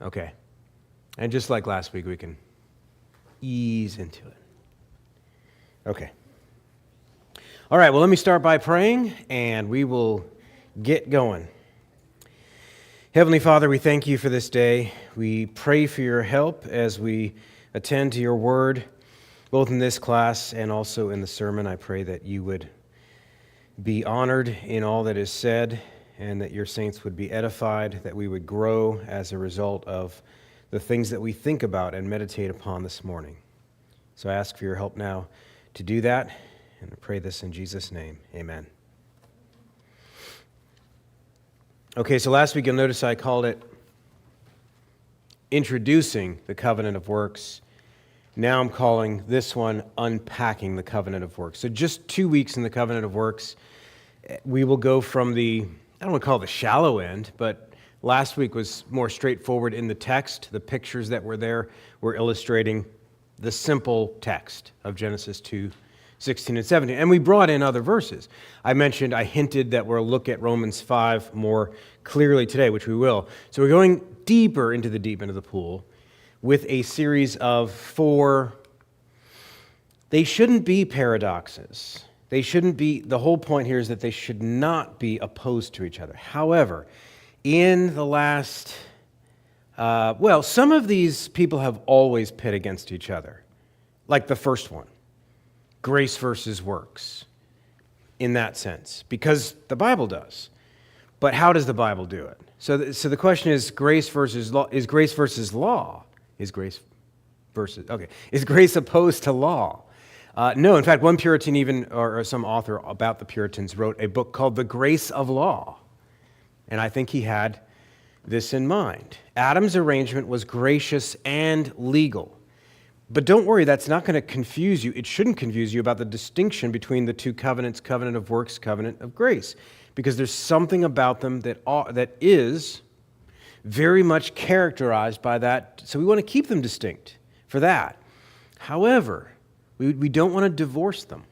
Okay. And just like last week, we can ease into it. Okay. All right, well, let me start by praying, and we will get going. Heavenly Father, we thank you for this day. We pray for your help as we attend to your word, both in this class and also in the sermon. I pray that you would be honored in all that is said, and that your saints would be edified, that we would grow as a result of the things that we think about and meditate upon this morning. So I ask for your help now to do that, and I pray this in Jesus' name. Amen. Okay, so last week you'll notice I called it Introducing the Covenant of Works. Now I'm calling this one Unpacking the Covenant of Works. So just 2 weeks in the Covenant of Works, we will go from I don't want to call it the shallow end, but last week was more straightforward in the text. The pictures that were there were illustrating the simple text of Genesis 2, 16 and 17. And we brought in other verses. I hinted that we'll look at Romans 5 more clearly today, which we will. So we're going deeper into the deep end of the pool with a series of 4, they shouldn't be paradoxes. They shouldn't be, the whole point here is that they should not be opposed to each other. However, in the last, some of these people have always pit against each other. Like the first one, grace versus works, in that sense, because the Bible does. But how does the Bible do it? So the question is grace versus law. Is grace versus law? Is grace opposed to law? No, in fact, one Puritan or some author about the Puritans wrote a book called The Grace of Law. And I think he had this in mind. Adam's arrangement was gracious and legal. But don't worry, that's not going to confuse you. It shouldn't confuse you about the distinction between the two covenants, covenant of works, covenant of grace. Because there's something about them that is very much characterized by that. So we want to keep them distinct for that. However, we don't want to divorce them.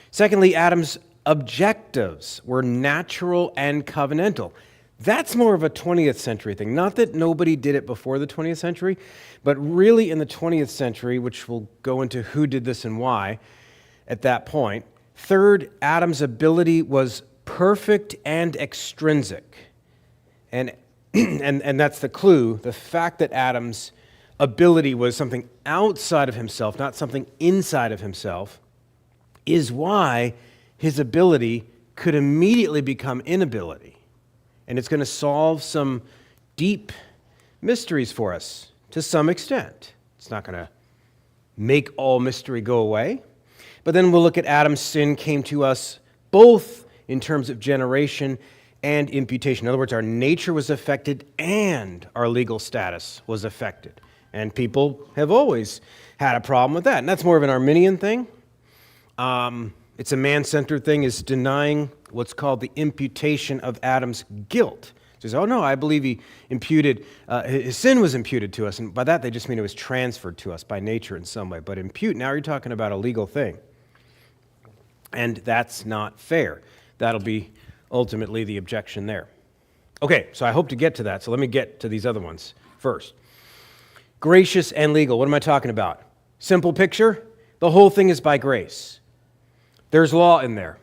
Secondly, Adam's objectives were natural and covenantal. That's more of a 20th century thing. Not that nobody did it before the 20th century, but really in the 20th century, which we'll go into who did this and why at that point. Third, Adam's ability was perfect and extrinsic. And that's the clue, the fact that Adam's ability was something outside of himself, not something inside of himself, is why his ability could immediately become inability. And it's going to solve some deep mysteries for us to some extent. It's not going to make all mystery go away. But then we'll look at Adam's sin came to us both in terms of generation and imputation. In other words, our nature was affected and our legal status was affected. And people have always had a problem with that. And that's more of an Arminian thing. It's a man-centered thing, is denying what's called the imputation of Adam's guilt. It says, oh no, I believe he imputed, his sin was imputed to us. And by that, they just mean it was transferred to us by nature in some way. But impute, now you're talking about a legal thing. And that's not fair. That'll be ultimately the objection there. Okay, so I hope to get to that. So let me get to these other ones first. Gracious and legal. What am I talking about? Simple picture. The whole thing is by grace. There's law in there.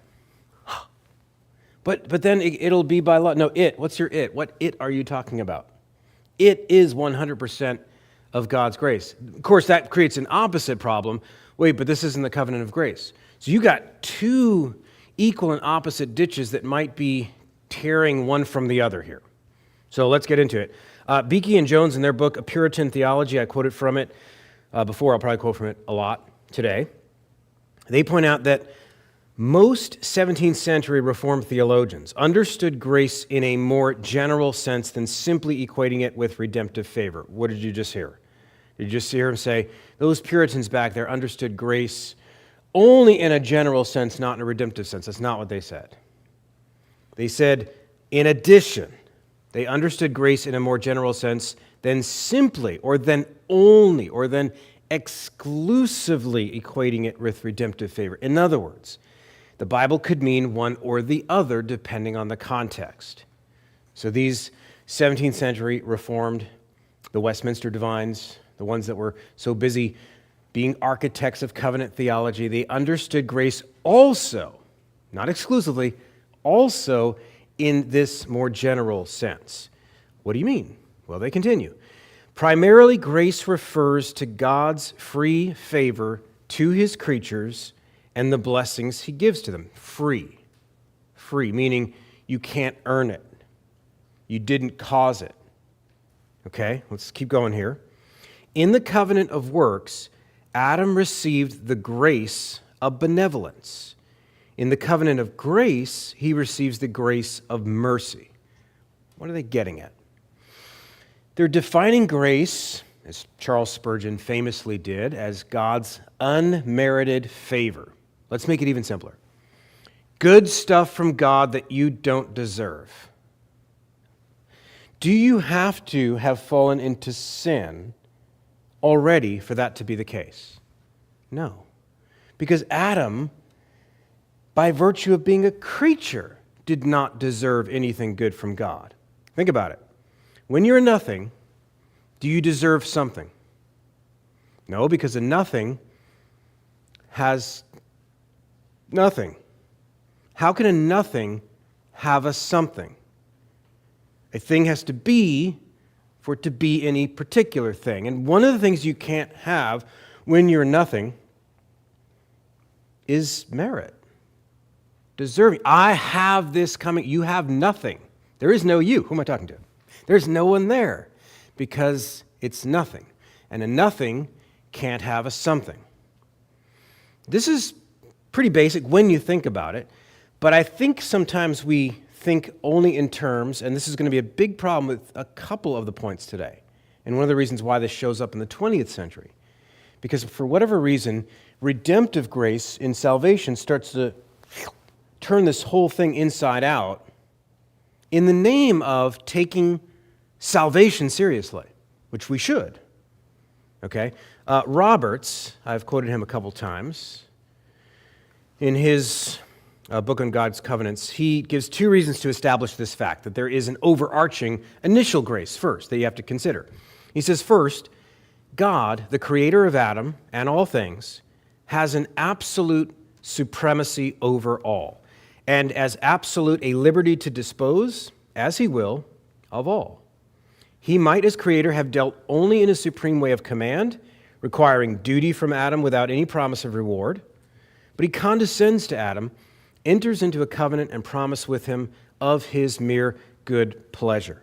But then it'll be by law. No, what's your it? What it are you talking about? It is 100% of God's grace. Of course, that creates an opposite problem. Wait, but this isn't the covenant of grace. So you got two equal and opposite ditches that might be tearing one from the other here. So let's get into it. Beeke and Jones, in their book, A Puritan Theology, I quoted from it before. I'll probably quote from it a lot today. They point out that most 17th century Reformed theologians understood grace in a more general sense than simply equating it with redemptive favor. What did you just hear? Did you just hear him say, those Puritans back there understood grace only in a general sense, not in a redemptive sense? That's not what they said. They said, in addition, they understood grace in a more general sense than simply, or than only, or than exclusively equating it with redemptive favor. In other words, the Bible could mean one or the other depending on the context. So these 17th century Reformed The Westminster divines, the ones that were so busy being architects of covenant theology, they understood grace also, not exclusively, also in this more general sense. What do you mean? Well, they continue. Primarily, grace refers to God's free favor to his creatures and the blessings he gives to them. Free. Free, meaning you can't earn it. You didn't cause it. Okay, let's keep going here. In the covenant of works, Adam received the grace of benevolence. In the covenant of grace, he receives the grace of mercy. What are they getting at? They're defining grace, as Charles Spurgeon famously did, as God's unmerited favor. Let's make it even simpler. Good stuff from God that you don't deserve. Do you have to have fallen into sin already for that to be the case? No. Because Adam, by virtue of being a creature, did not deserve anything good from God. Think about it. When you're a nothing, do you deserve something? No, because a nothing has nothing. How can a nothing have a something? A thing has to be for it to be any particular thing. And one of the things you can't have when you're nothing is merit. Deserving. I have this coming. You have nothing. There is no you. Who am I talking to? There's no one there because it's nothing. And a nothing can't have a something. This is pretty basic when you think about it, but I think sometimes we think only in terms, and this is going to be a big problem with a couple of the points today, and one of the reasons why this shows up in the 20th century. Because for whatever reason, redemptive grace in salvation starts to turn this whole thing inside out in the name of taking salvation seriously, which we should. Okay? Roberts, I've quoted him a couple times, in his book on God's covenants, he gives two reasons to establish this fact, that there is an overarching initial grace first that you have to consider. He says, first, God, the creator of Adam and all things, has an absolute supremacy over all, and as absolute a liberty to dispose, as he will, of all. He might, as creator, have dealt only in a supreme way of command, requiring duty from Adam without any promise of reward, but he condescends to Adam, enters into a covenant and promise with him of his mere good pleasure,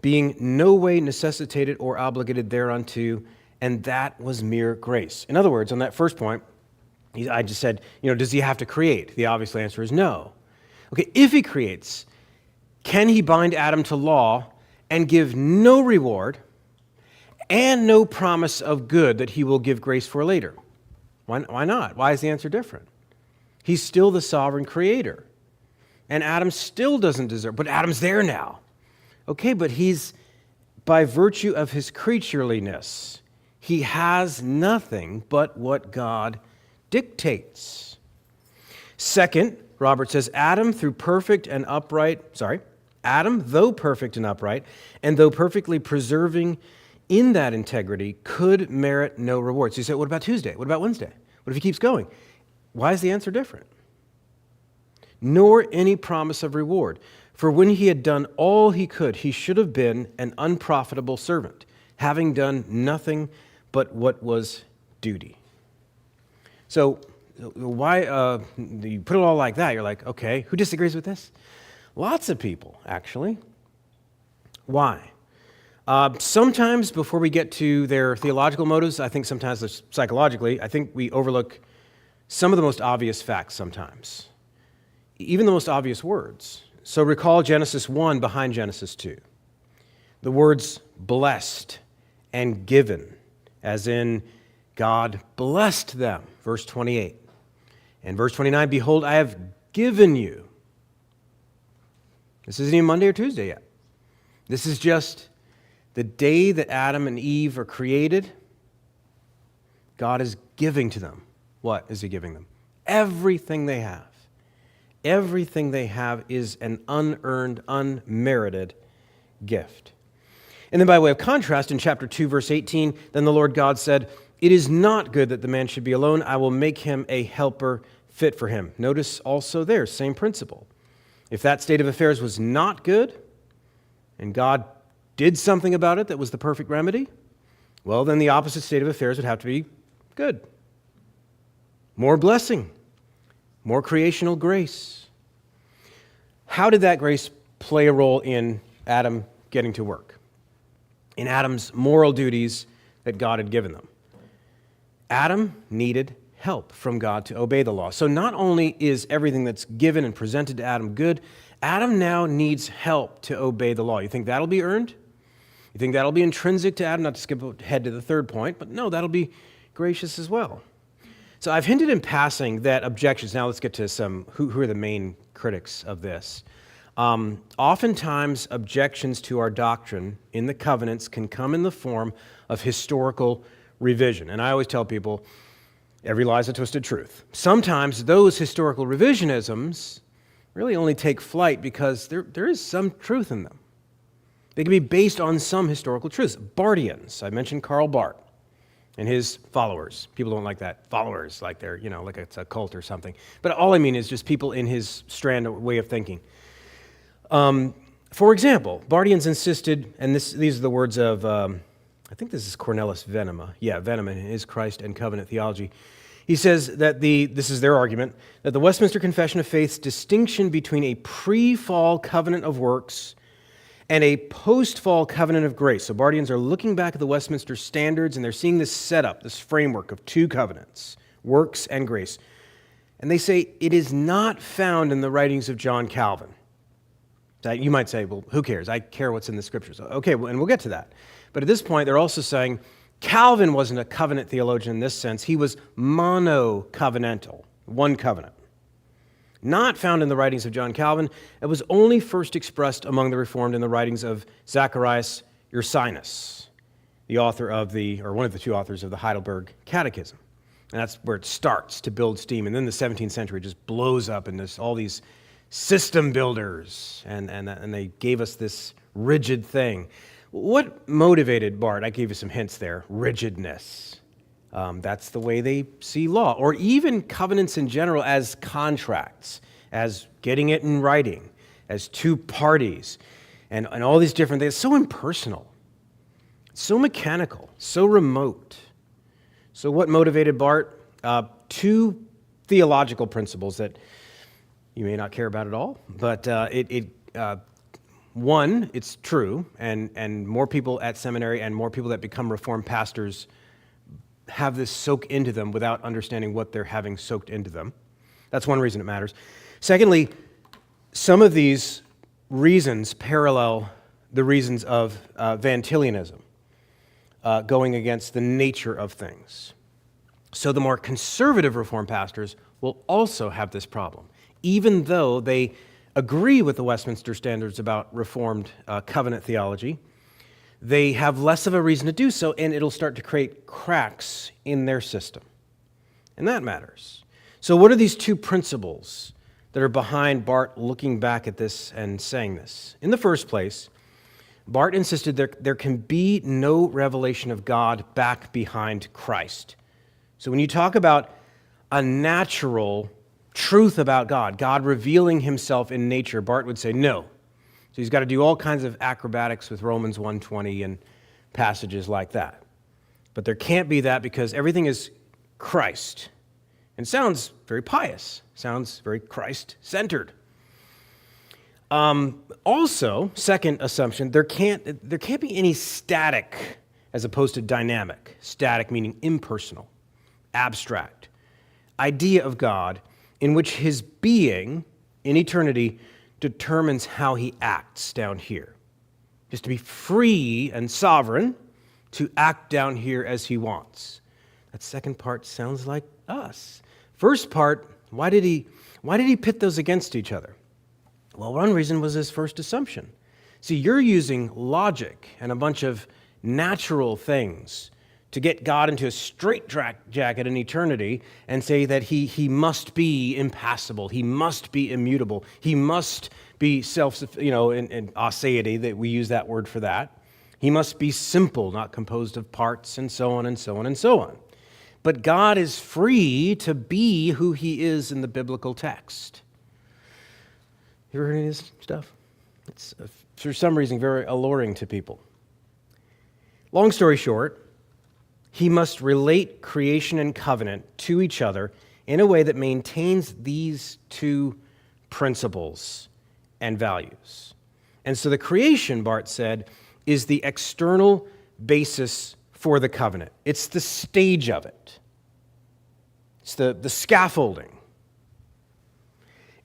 being no way necessitated or obligated thereunto, and that was mere grace. In other words, on that first point, I just said, does he have to create? The obvious answer is no. Okay, if he creates, can he bind Adam to law and give no reward and no promise of good that he will give grace for later? Why not? Why is the answer different? He's still the sovereign creator. And Adam still doesn't deserve, but Adam's there now. Okay, but he's, by virtue of his creatureliness, he has nothing but what God dictates. Second, Robert says, Adam, though perfect and upright, and though perfectly preserving in that integrity, could merit no reward. So you say, what about Tuesday? What about Wednesday? What if he keeps going? Why is the answer different? Nor any promise of reward. For when he had done all he could, he should have been an unprofitable servant, having done nothing but what was duty. So why you put it all like that? You're like, okay, who disagrees with this? Lots of people, actually. Why? Sometimes before we get to their theological motives, I think sometimes psychologically, I think we overlook some of the most obvious facts sometimes, even the most obvious words. So recall Genesis 1 behind Genesis 2. The words blessed and given, as in God blessed them, verse 28. And verse 29, behold, I have given you. This isn't even Monday or Tuesday yet. This is just the day that Adam and Eve are created. God is giving to them. What is he giving them? Everything they have. Everything they have is an unearned, unmerited gift. And then by way of contrast, in chapter 2, verse 18, then the Lord God said, "It is not good that the man should be alone. I will make him a helper fit for him." Notice also there, same principle. If that state of affairs was not good, and God did something about it that was the perfect remedy, well, then the opposite state of affairs would have to be good. More blessing, more creational grace. How did that grace play a role in Adam getting to work? In Adam's moral duties that God had given them? Adam needed help from God to obey the law. So not only is everything that's given and presented to Adam good, Adam now needs help to obey the law. You think that'll be earned? You think that'll be intrinsic to Adam? Not to skip ahead to the third point, but no, that'll be gracious as well. So I've hinted in passing that objections, now let's get to some, who are the main critics of this. Oftentimes, objections to our doctrine in the covenants can come in the form of historical revision. And I always tell people, every lie is a twisted truth. Sometimes those historical revisionisms really only take flight because there is some truth in them. They can be based on some historical truths. Bardians, I mentioned Karl Barth and his followers. People don't like that. Followers, like they're, like it's a cult or something. But all I mean is just people in his strand or way of thinking. For example, Bardians insisted, and these are the words of, I think this is Cornelius Venema. Yeah, Venema in his Christ and Covenant Theology. He says that this is their argument, that the Westminster Confession of Faith's distinction between a pre-fall covenant of works and a post-fall covenant of grace. So Bardians are looking back at the Westminster Standards and they're seeing this setup, this framework of two covenants, works and grace. And they say it is not found in the writings of John Calvin. You might say, well, who cares? I care what's in the Scriptures. Okay, and we'll get to that. But at this point, they're also saying Calvin wasn't a covenant theologian in this sense. He was mono-covenantal, one covenant. Not found in the writings of John Calvin. It was only first expressed among the Reformed in the writings of Zacharias Ursinus, the author of one of the two authors of the Heidelberg Catechism. And that's where it starts to build steam. And then the 17th century just blows up in all these system builders, and they gave us this rigid thing. What motivated Barth? I gave you some hints there. Rigidness. That's the way they see law, or even covenants in general as contracts, as getting it in writing, as two parties, and all these different things. It's so impersonal, so mechanical, so remote. So what motivated Barth? Two theological principles that you may not care about at all, but one, it's true, and more people at seminary and more people that become Reformed pastors have this soak into them without understanding what they're having soaked into them. That's one reason it matters. Secondly, some of these reasons parallel the reasons of Van Tillianism, going against the nature of things. So the more conservative Reformed pastors will also have this problem, even though they agree with the Westminster Standards about Reformed covenant theology. They have less of a reason to do so, and it'll start to create cracks in their system. And that matters. So what are these two principles that are behind Barth looking back at this and saying this? In the first place, Barth insisted there can be no revelation of God back behind Christ. So when you talk about a natural truth about God revealing himself in nature, Barth would say no. So he's got to do all kinds of acrobatics with Romans 1:20 and passages like that. But there can't be that because everything is Christ. And sounds very pious, sounds very Christ-centered. Also, second assumption, there can't be any static as opposed to dynamic. Static meaning impersonal, abstract idea of God in which his being in eternity determines how he acts down here. Just to be free and sovereign to act down here as he wants. That second part sounds like us. First part, why did he pit those against each other? Well, one reason was his first assumption. See, you're using logic and a bunch of natural things to get God into a straitjacket in eternity and say that he must be impassible, he must be immutable, he must be in aseity, that we use that word for that. He must be simple, not composed of parts, and so on and so on and so on. But God is free to be who he is in the biblical text. You ever heard any of this stuff? It's, for some reason, very alluring to people. Long story short, he must relate creation and covenant to each other in a way that maintains these two principles and values. And so the creation, Barth said, is the external basis for the covenant. It's the stage of it. It's the scaffolding.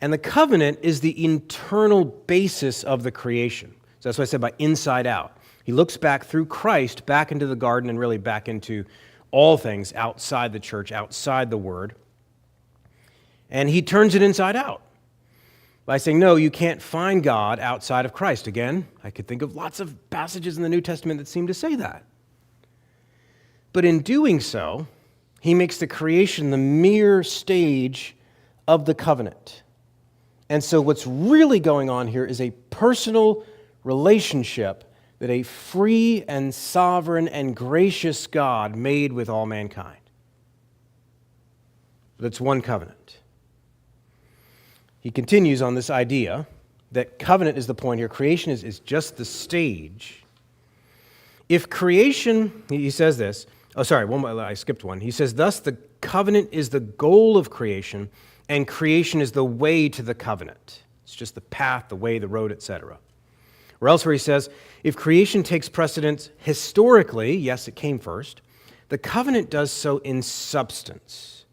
And the covenant is the internal basis of the creation. So that's what I said by inside out. He looks back through Christ, back into the garden, and really back into all things outside the church, outside the Word. And he turns it inside out by saying, no, you can't find God outside of Christ. Again, I could think of lots of passages in the New Testament that seem to say that. But in doing so, he makes the creation the mere stage of the covenant. And so what's really going on here is a personal relationship that a free and sovereign and gracious God made with all mankind. That's one covenant. He continues on this idea that covenant is the point here. Creation is just the stage. If creation, he says this, I skipped one. He says, thus the covenant is the goal of creation, and creation is the way to the covenant. It's just the path, the way, the road, etc. Or elsewhere he says, if creation takes precedence historically, yes, it came first, the covenant does so in substance.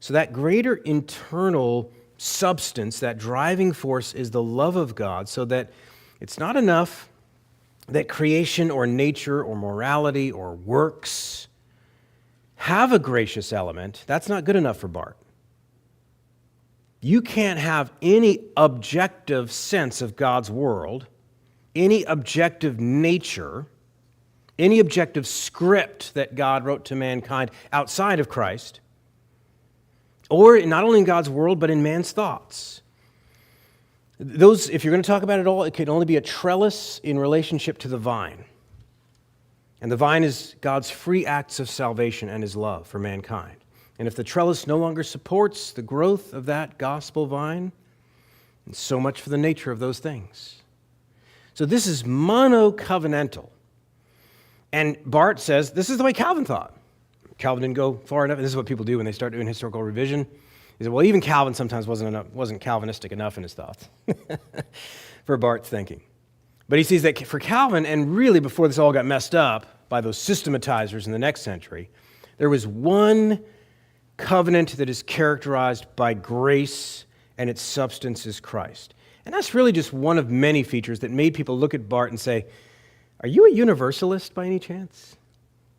So that greater internal substance, that driving force, is the love of God, so that it's not enough that creation or nature or morality or works have a gracious element. That's not good enough for Barth. You can't have any objective sense of God's world, any objective nature, any objective script that God wrote to mankind outside of Christ, or not only in God's world, but in man's thoughts. Those, if you're going to talk about it all, it can only be a trellis in relationship to the vine. And the vine is God's free acts of salvation and his love for mankind. And if the trellis no longer supports the growth of that gospel vine, and so much for the nature of those things. So this is mono-covenantal. And Barth says this is the way Calvin thought. Calvin didn't go far enough, and this is what people do when they start doing historical revision. He said, well, even Calvin sometimes wasn't Calvinistic enough in his thoughts for Barth's thinking. But he sees that for Calvin, and really before this all got messed up by those systematizers in the next century, there was one covenant that is characterized by grace, and its substance is Christ. And that's really just one of many features that made people look at Barth and say, are you a universalist by any chance?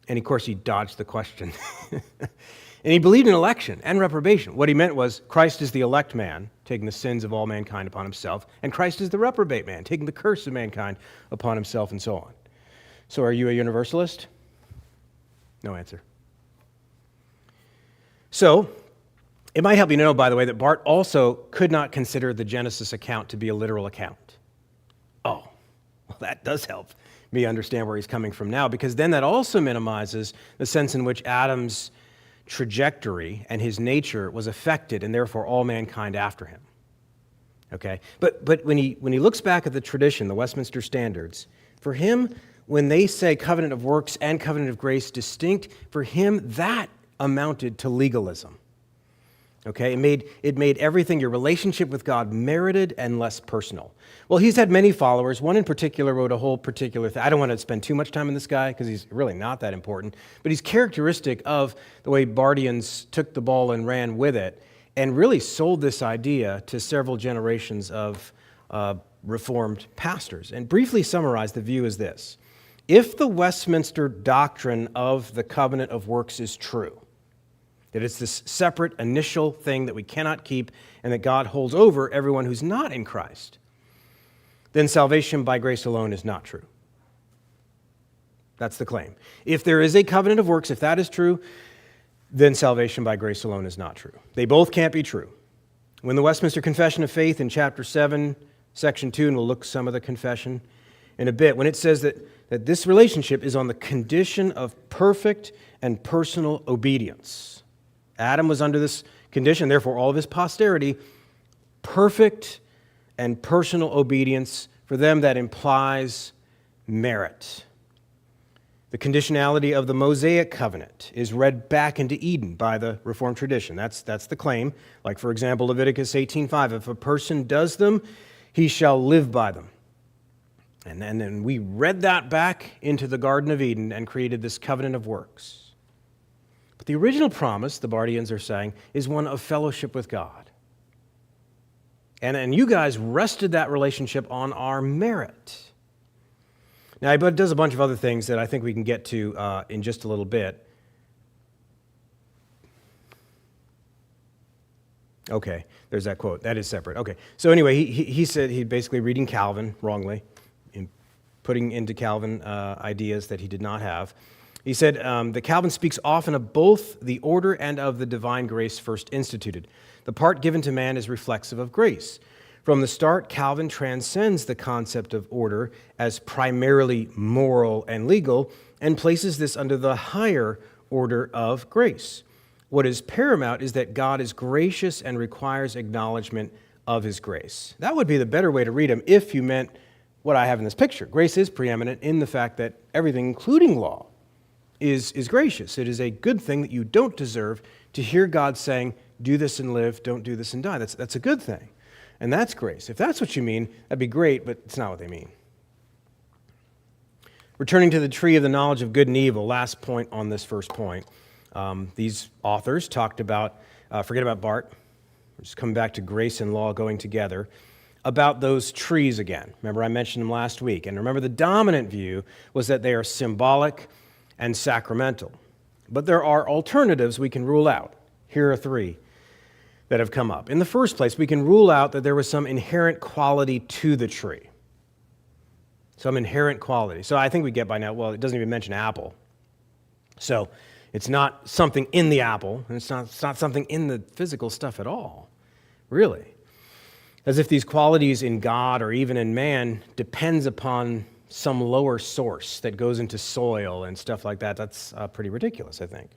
And of course, he dodged the question. And he believed in election and reprobation. What he meant was Christ is the elect man, taking the sins of all mankind upon himself, and Christ is the reprobate man, taking the curse of mankind upon himself, and so on. So are you a universalist? No answer. So, it might help you to know, by the way, that Barth also could not consider the Genesis account to be a literal account. Oh, well, that does help me understand where he's coming from now, because then that also minimizes the sense in which Adam's trajectory and his nature was affected, and therefore all mankind after him. Okay? But when he looks back at the tradition, the Westminster Standards, for him, when they say covenant of works and covenant of grace distinct, for him that amounted to legalism. Okay? It made everything, your relationship with God, merited and less personal. Well, he's had many followers. One in particular wrote a whole particular thing. I don't want to spend too much time on this guy because he's really not that important, but he's characteristic of the way Barthians took the ball and ran with it and really sold this idea to several generations of Reformed pastors. And briefly summarized, the view is this. If the Westminster doctrine of the covenant of works is true, that it's this separate initial thing that we cannot keep and that God holds over everyone who's not in Christ, then salvation by grace alone is not true. That's the claim. If there is a covenant of works, if that is true, then salvation by grace alone is not true. They both can't be true. When the Westminster Confession of Faith in chapter 7, section 2, and we'll look at some of the confession, in a bit when it says that this relationship is on the condition of perfect and personal obedience. Adam was under this condition, therefore all of his posterity, perfect and personal obedience. For them, that implies merit. The conditionality of the Mosaic covenant is read back into Eden by the Reformed tradition. That's the claim. Like, for example, Leviticus 18:5, if a person does them, he shall live by them. And then we read that back into the Garden of Eden and created this covenant of works. But the original promise, the Bardians are saying, is one of fellowship with God. And you guys rested that relationship on our merit. Now, it does a bunch of other things that I think we can get to in just a little bit. Okay, there's that quote. That is separate. Okay, so anyway, he said he basically reading Calvin wrongly, in putting into Calvin ideas that he did not have. He said that Calvin speaks often of both the order and of the divine grace first instituted. The part given to man is reflexive of grace. From the start, Calvin transcends the concept of order as primarily moral and legal and places this under the higher order of grace. What is paramount is that God is gracious and requires acknowledgement of his grace. That would be the better way to read him if you meant what I have in this picture. Grace is preeminent in the fact that everything, including law, is gracious. It is a good thing that you don't deserve to hear God saying, do this and live, don't do this and die. That's a good thing. And that's grace. If that's what you mean, that'd be great, but it's not what they mean. Returning to the tree of the knowledge of good and evil, last point on this first point. These authors talked about, forget about Bart, we're just coming back to grace and law going together, about those trees again. Remember, I mentioned them last week. And remember, the dominant view was that they are symbolic and sacramental. But there are alternatives we can rule out. Here are three that have come up. In the first place, we can rule out that there was some inherent quality to the tree. Some inherent quality. So I think we get by now, well, it doesn't even mention apple. So it's not something in the apple, and it's not something in the physical stuff at all, really. As if these qualities in God or even in man depends upon some lower source that goes into soil and stuff like that. That's pretty ridiculous, I think.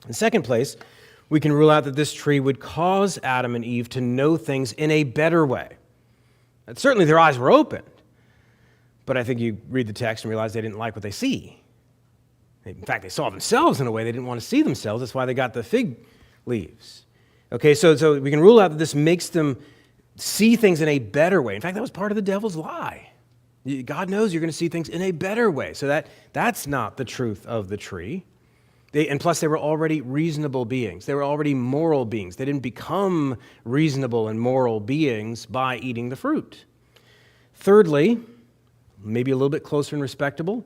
In second place, we can rule out that this tree would cause Adam and Eve to know things in a better way. And certainly their eyes were opened, but I think you read the text and realize they didn't like what they see. In fact, they saw themselves in a way they didn't want to see themselves. That's why they got the fig leaves. Okay, so we can rule out that this makes them see things in a better way. In fact, that was part of the devil's lie. God knows you're going to see things in a better way. So that's not the truth of the tree. And plus, they were already reasonable beings. They were already moral beings. They didn't become reasonable and moral beings by eating the fruit. Thirdly, maybe a little bit closer and respectable,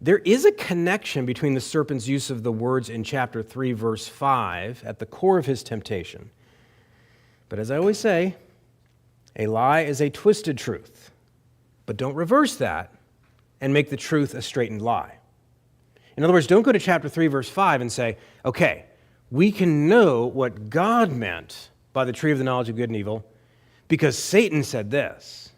there is a connection between the serpent's use of the words in chapter 3, verse 5, at the core of his temptation. But as I always say, a lie is a twisted truth. But don't reverse that and make the truth a straightened lie. In other words, don't go to chapter 3, verse 5 and say, okay, we can know what God meant by the tree of the knowledge of good and evil because Satan said this.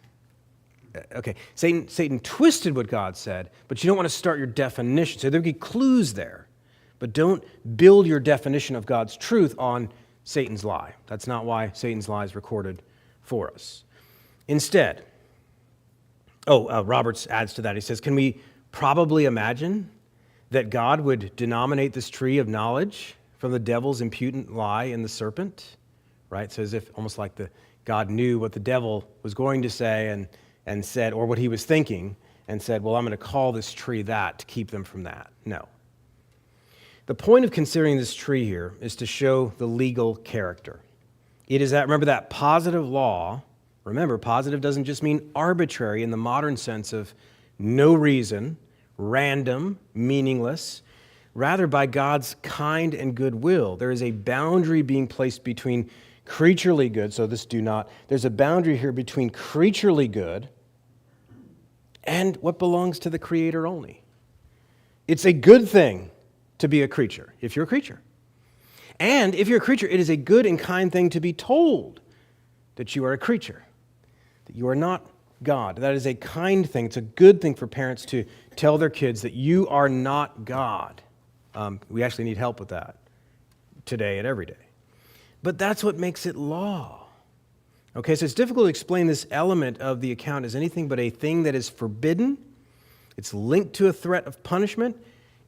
Okay, Satan twisted what God said, but you don't want to start your definition. So there would be clues there, but don't build your definition of God's truth on Satan's lie. That's not why Satan's lie is recorded for us. Instead, Roberts adds to that. He says, can we probably imagine that God would denominate this tree of knowledge from the devil's impudent lie in the serpent? Right? So as if almost like God knew what the devil was going to say and said, or what he was thinking, and said, well, I'm going to call this tree that to keep them from that. No. The point of considering this tree here is to show the legal character. It is that, remember, that positive law. Remember, positive doesn't just mean arbitrary in the modern sense of no reason, random, meaningless. Rather, by God's kind and good will, there is a boundary being placed between creaturely good, so there's a boundary here between creaturely good and what belongs to the Creator only. It's a good thing to be a creature, if you're a creature. And if you're a creature, it is a good and kind thing to be told that you are a creature, that you are not God. That is a kind thing. It's a good thing for parents to tell their kids that you are not God. We actually need help with that today and every day. But that's what makes it law. Okay, so it's difficult to explain this element of the account as anything but a thing that is forbidden. It's linked to a threat of punishment.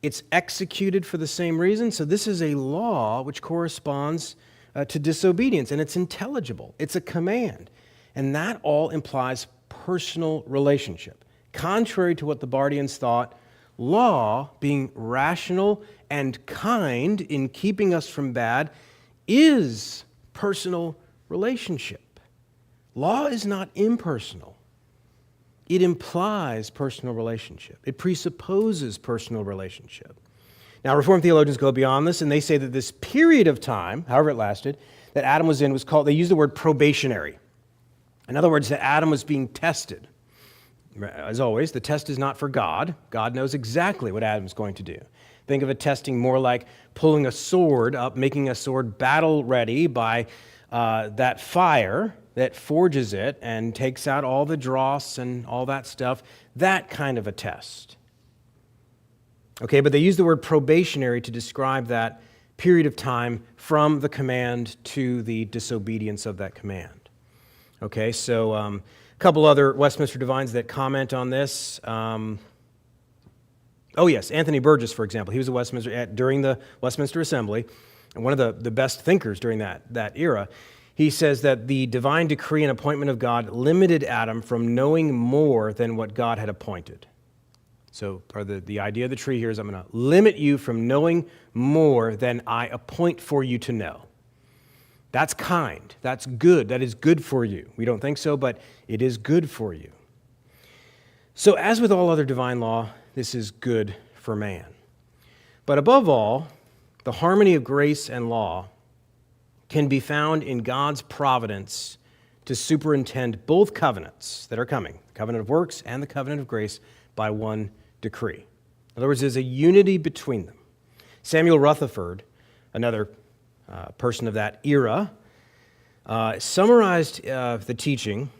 It's executed for the same reason. So this is a law which corresponds to disobedience, and it's intelligible. It's a command. And that all implies personal relationship. Contrary to what the Bardians thought, law, being rational and kind in keeping us from bad, is personal relationship. Law is not impersonal. It implies personal relationship. It presupposes personal relationship. Now, Reformed theologians go beyond this, and they say that this period of time, however it lasted, that Adam was in was called, they use the word probationary. In other words, that Adam was being tested. As always, the test is not for God. God knows exactly what Adam's going to do. Think of a testing more like pulling a sword up, making a sword battle ready by that fire that forges it and takes out all the dross and all that stuff. That kind of a test. Okay, but they use the word probationary to describe that period of time from the command to the disobedience of that command. Okay, so a couple other Westminster divines that comment on this. Anthony Burgess, for example. He was during the Westminster Assembly, and one of the best thinkers during that era. He says that the divine decree and appointment of God limited Adam from knowing more than what God had appointed. So the idea of the tree here is I'm going to limit you from knowing more than I appoint for you to know. That's kind. That's good. That is good for you. We don't think so, but it is good for you. So as with all other divine law, this is good for man. But above all, the harmony of grace and law can be found in God's providence to superintend both covenants that are coming, the covenant of works and the covenant of grace, by one decree. In other words, there's a unity between them. Samuel Rutherford, another person of that era, summarized the teaching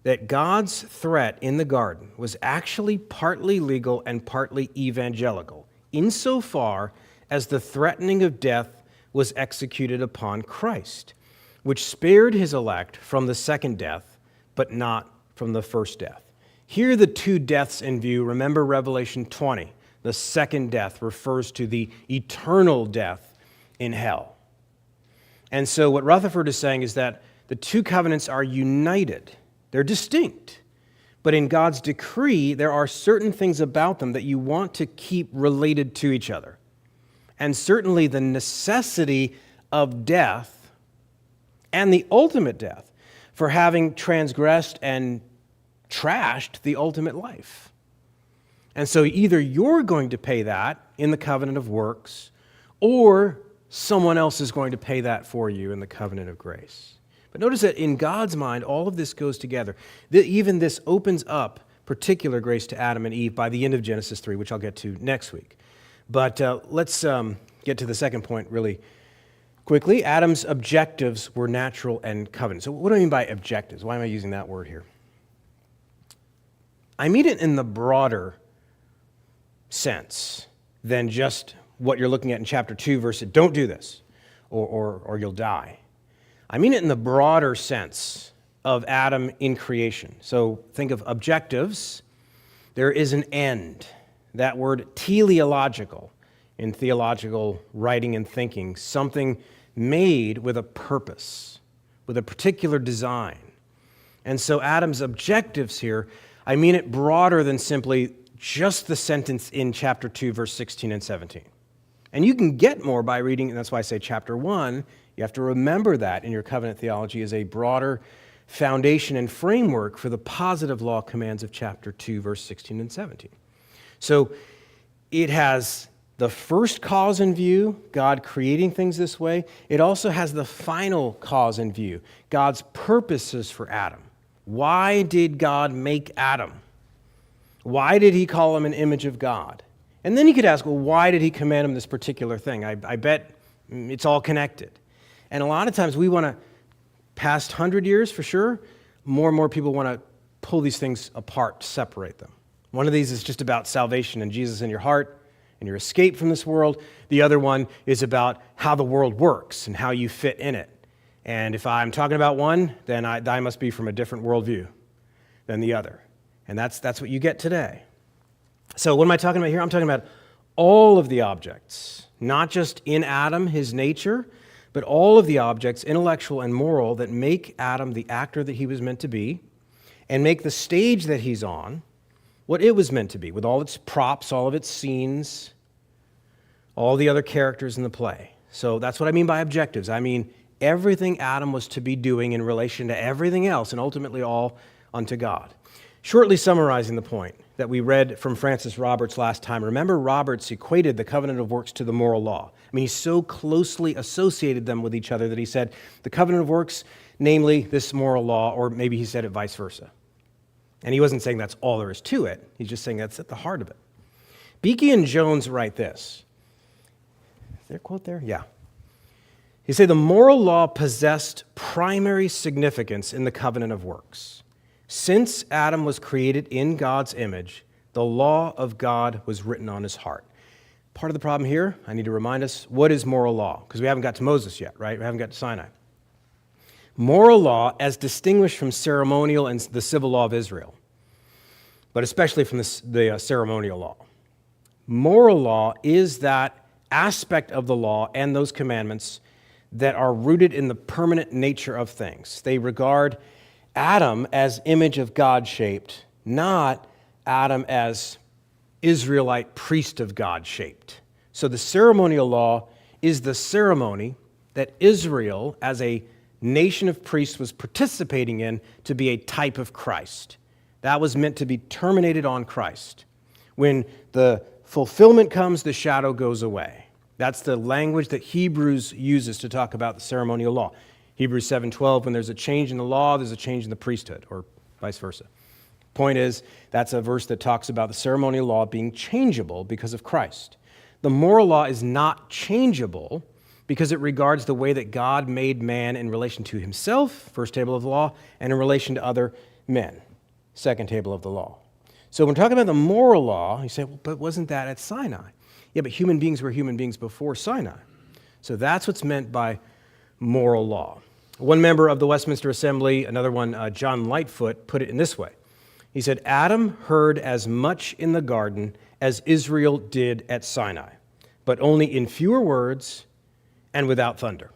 that God's threat in the garden was actually partly legal and partly evangelical, insofar as the threatening of death was executed upon Christ, which spared his elect from the second death, but not from the first death. Here are the two deaths in view. Remember Revelation 20. The second death refers to the eternal death in hell. And so what Rutherford is saying is that the two covenants are united. They're distinct. But in God's decree, there are certain things about them that you want to keep related to each other. And certainly the necessity of death and the ultimate death for having transgressed and trashed the ultimate life. And so either you're going to pay that in the covenant of works, or someone else is going to pay that for you in the covenant of grace. But notice that in God's mind, all of this goes together. Even this opens up particular grace to Adam and Eve by the end of Genesis 3, which I'll get to next week. But let's get to the second point really quickly. Adam's objectives were natural and covenant. So what do I mean by objectives? Why am I using that word here? I mean it in the broader sense than just what you're looking at in chapter 2, verse, don't do this, or you'll die. I mean it in the broader sense of Adam in creation. So think of objectives. There is an end. That word teleological in theological writing and thinking, something made with a purpose, with a particular design. And so Adam's objectives here, I mean it broader than simply just the sentence in chapter 2, verse 16 and 17. And you can get more by reading, and that's why I say chapter 1, you have to remember that in your covenant theology as a broader foundation and framework for the positive law commands of chapter 2, verse 16 and 17. So it has the first cause in view, God creating things this way. It also has the final cause in view, God's purposes for Adam. Why did God make Adam? Why did he call him an image of God? And then you could ask, well, why did he command him this particular thing? I bet it's all connected. And a lot of times we want to, past 100 years for sure, more and more people want to pull these things apart, separate them. One of these is just about salvation and Jesus in your heart and your escape from this world. The other one is about how the world works and how you fit in it. And if I'm talking about one, then I must be from a different worldview than the other. And that's what you get today. So what am I talking about here? I'm talking about all of the objects, not just in Adam, his nature, but all of the objects, intellectual and moral, that make Adam the actor that he was meant to be and make the stage that he's on what it was meant to be, with all its props, all of its scenes, all the other characters in the play. So that's what I mean by objectives. I mean everything Adam was to be doing in relation to everything else, and ultimately all unto God. Shortly summarizing the point that we read from Francis Roberts last time, remember Roberts equated the covenant of works to the moral law. I mean, he so closely associated them with each other that he said the covenant of works, namely this moral law, or maybe he said it vice versa. And he wasn't saying that's all there is to it. He's just saying that's at the heart of it. Beeke and Jones write this. Is there a quote there? Yeah. He said the moral law possessed primary significance in the covenant of works. Since Adam was created in God's image, the law of God was written on his heart. Part of the problem here, I need to remind us, what is moral law? Because we haven't got to Moses yet, right? We haven't got to Sinai. Moral law, as distinguished from ceremonial and the civil law of Israel, but especially from the ceremonial law. Moral law is that aspect of the law and those commandments that are rooted in the permanent nature of things. They regard Adam as image of God shaped, not Adam as Israelite priest of God shaped. So the ceremonial law is the ceremony that Israel, as a nation of priests, was participating in to be a type of Christ. That was meant to be terminated on Christ. When the fulfillment comes, the shadow goes away. That's the language that Hebrews uses to talk about the ceremonial law. Hebrews 7:12, when there's a change in the law, there's a change in the priesthood, or vice versa. Point is, that's a verse that talks about the ceremonial law being changeable because of Christ. The moral law is not changeable because it regards the way that God made man in relation to himself, first table of the law, and in relation to other men, second table of the law. So when we're talking about the moral law, you say, well, but wasn't that at Sinai? Yeah, but human beings were human beings before Sinai. So that's what's meant by moral law. One member of the Westminster Assembly, another one, John Lightfoot, put it in this way. He said, Adam heard as much in the garden as Israel did at Sinai, but only in fewer words and without thunder.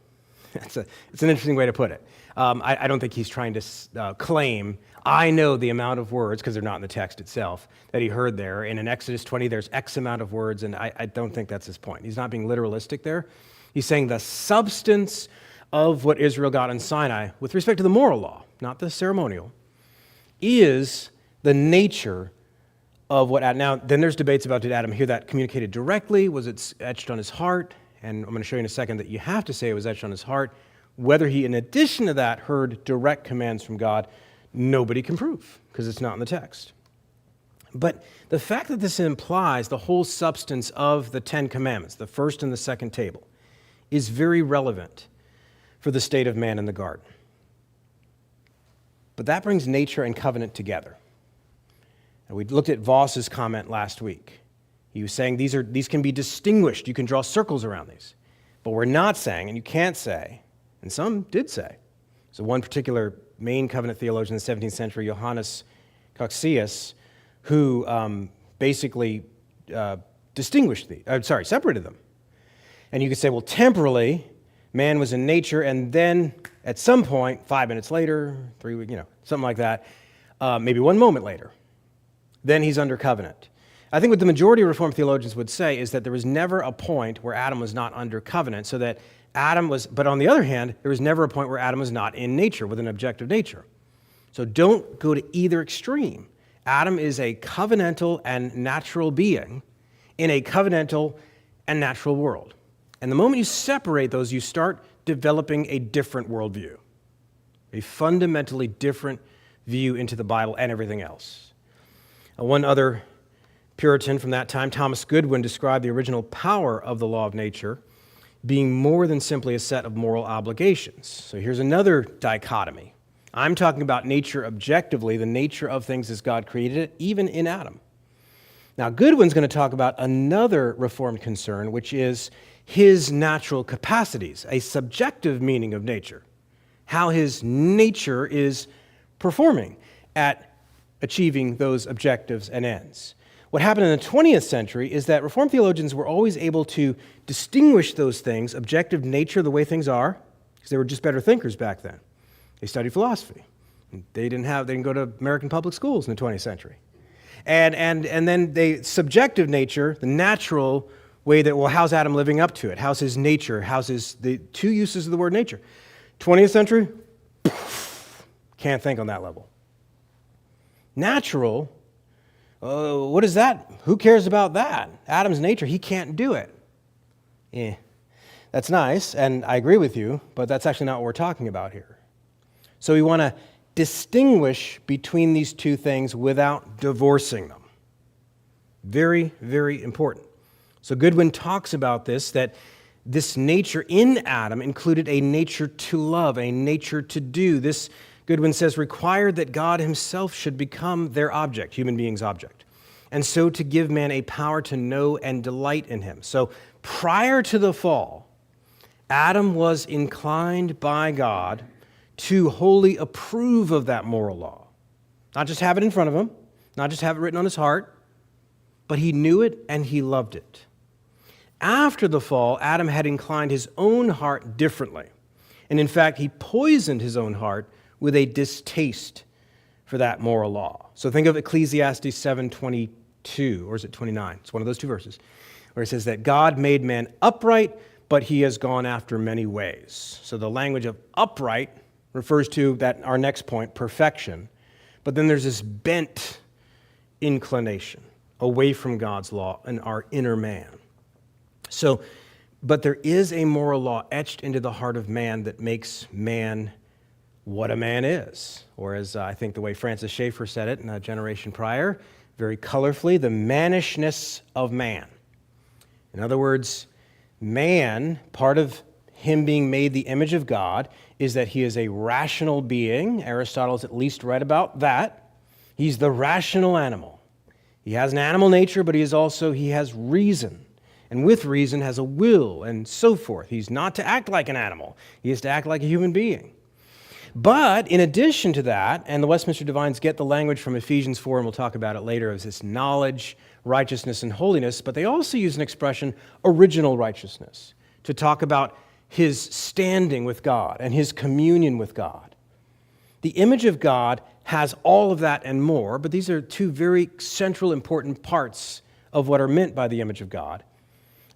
It's an interesting way to put it. I don't think he's trying to claim, I know the amount of words, because they're not in the text itself, that he heard there. And in Exodus 20, there's X amount of words, and I don't think that's his point. He's not being literalistic there. He's saying the substance of what Israel got in Sinai, with respect to the moral law, not the ceremonial, is the nature of what Adam. Now, then there's debates about, did Adam hear that communicated directly? Was it etched on his heart? And I'm going to show you in a second that you have to say it was etched on his heart. Whether he, in addition to that, heard direct commands from God, nobody can prove, because it's not in the text. But the fact that this implies the whole substance of the Ten Commandments, the first and the second table, is very relevant for the state of man in the garden. But that brings nature and covenant together. And we looked at Voss's comment last week. He was saying these can be distinguished. You can draw circles around these. But we're not saying, and you can't say, and some did say. So one particular main covenant theologian in the 17th century, Johannes Coxius, who basically separated them. And you could say, well, temporally, man was in nature, and then at some point, 5 minutes later, 3 weeks, something like that, maybe 1 moment later, then he's under covenant. I think what the majority of Reformed theologians would say is that there was never a point where Adam was not under covenant, so that Adam was, but on the other hand, there was never a point where Adam was not in nature, with an objective nature. So don't go to either extreme. Adam is a covenantal and natural being in a covenantal and natural world. And the moment you separate those, you start developing a different worldview, a fundamentally different view into the Bible and everything else. One other Puritan from that time, Thomas Goodwin, described the original power of the law of nature being more than simply a set of moral obligations. So here's another dichotomy. I'm talking about nature objectively, the nature of things as God created it, even in Adam. Now, Goodwin's going to talk about another Reformed concern, which is his natural capacities, a subjective meaning of nature, how his nature is performing at achieving those objectives and ends. What happened in the 20th century is that Reformed theologians were always able to distinguish those things, objective nature, the way things are, because they were just better thinkers back then. They studied philosophy. They didn't go to American public schools in the 20th century. And then the subjective nature, the natural way that, well, how's Adam living up to it? How's his nature? The two uses of the word nature. 20th century, can't think on that level. Natural, what is that? Who cares about that? Adam's nature, he can't do it. That's nice, and I agree with you, but that's actually not what we're talking about here. So we want to distinguish between these two things without divorcing them. Very, very important. So Goodwin talks about this, that this nature in Adam included a nature to love, a nature to do. This, Goodwin says, required that God himself should become their object, human beings' object, and so to give man a power to know and delight in him. So prior to the fall, Adam was inclined by God to wholly approve of that moral law. Not just have it in front of him, not just have it written on his heart, but he knew it and he loved it. After the fall, Adam had inclined his own heart differently. And in fact, he poisoned his own heart with a distaste for that moral law. So think of Ecclesiastes 7:22, or is it 29? It's one of those two verses, where it says that God made man upright, but he has gone after many ways. So the language of upright refers to that our next point, perfection. But then there's this bent inclination away from God's law in our inner man. So, but there is a moral law etched into the heart of man that makes man what a man is. Or as I think the way Francis Schaeffer said it in a generation prior, very colorfully, the mannishness of man. In other words, man, part of him being made the image of God, is that he is a rational being. Aristotle's at least right about that. He's the rational animal. He has an animal nature, but he has reason. And with reason has a will and so forth. He's not to act like an animal. He is to act like a human being. But in addition to that, and the Westminster Divines get the language from Ephesians 4, and we'll talk about it later, of this knowledge, righteousness, and holiness, but they also use an expression, original righteousness, to talk about his standing with God and his communion with God. The image of God has all of that and more, but these are two very central, important parts of what are meant by the image of God.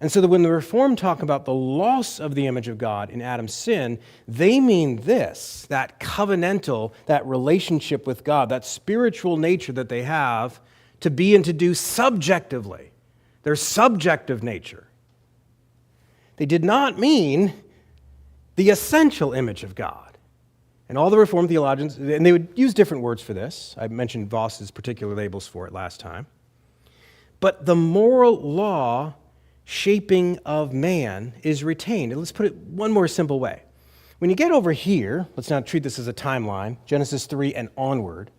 And so that when the Reformed talk about the loss of the image of God in Adam's sin, they mean this, that covenantal, that relationship with God, that spiritual nature that they have to be and to do subjectively, their subjective nature. They did not mean the essential image of God. And all the Reformed theologians, and they would use different words for this. I mentioned Voss's particular labels for it last time. But the moral law shaping of man is retained. And let's put it one more simple way. When you get over here, let's not treat this as a timeline, Genesis 3 and onward.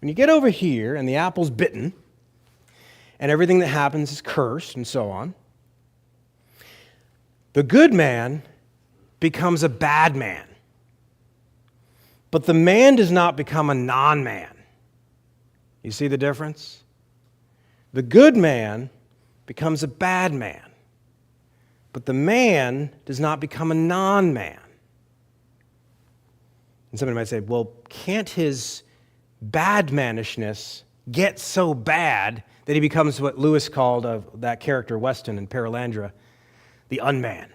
When you get over here and the apple's bitten, and everything that happens is cursed and so on, the good man becomes a bad man. But the man does not become a non-man. You see the difference? The good man becomes a bad man. But the man does not become a non-man. And somebody might say, well, can't his bad manishness get so bad that he becomes what Lewis called that character Weston in Perelandra, the unman?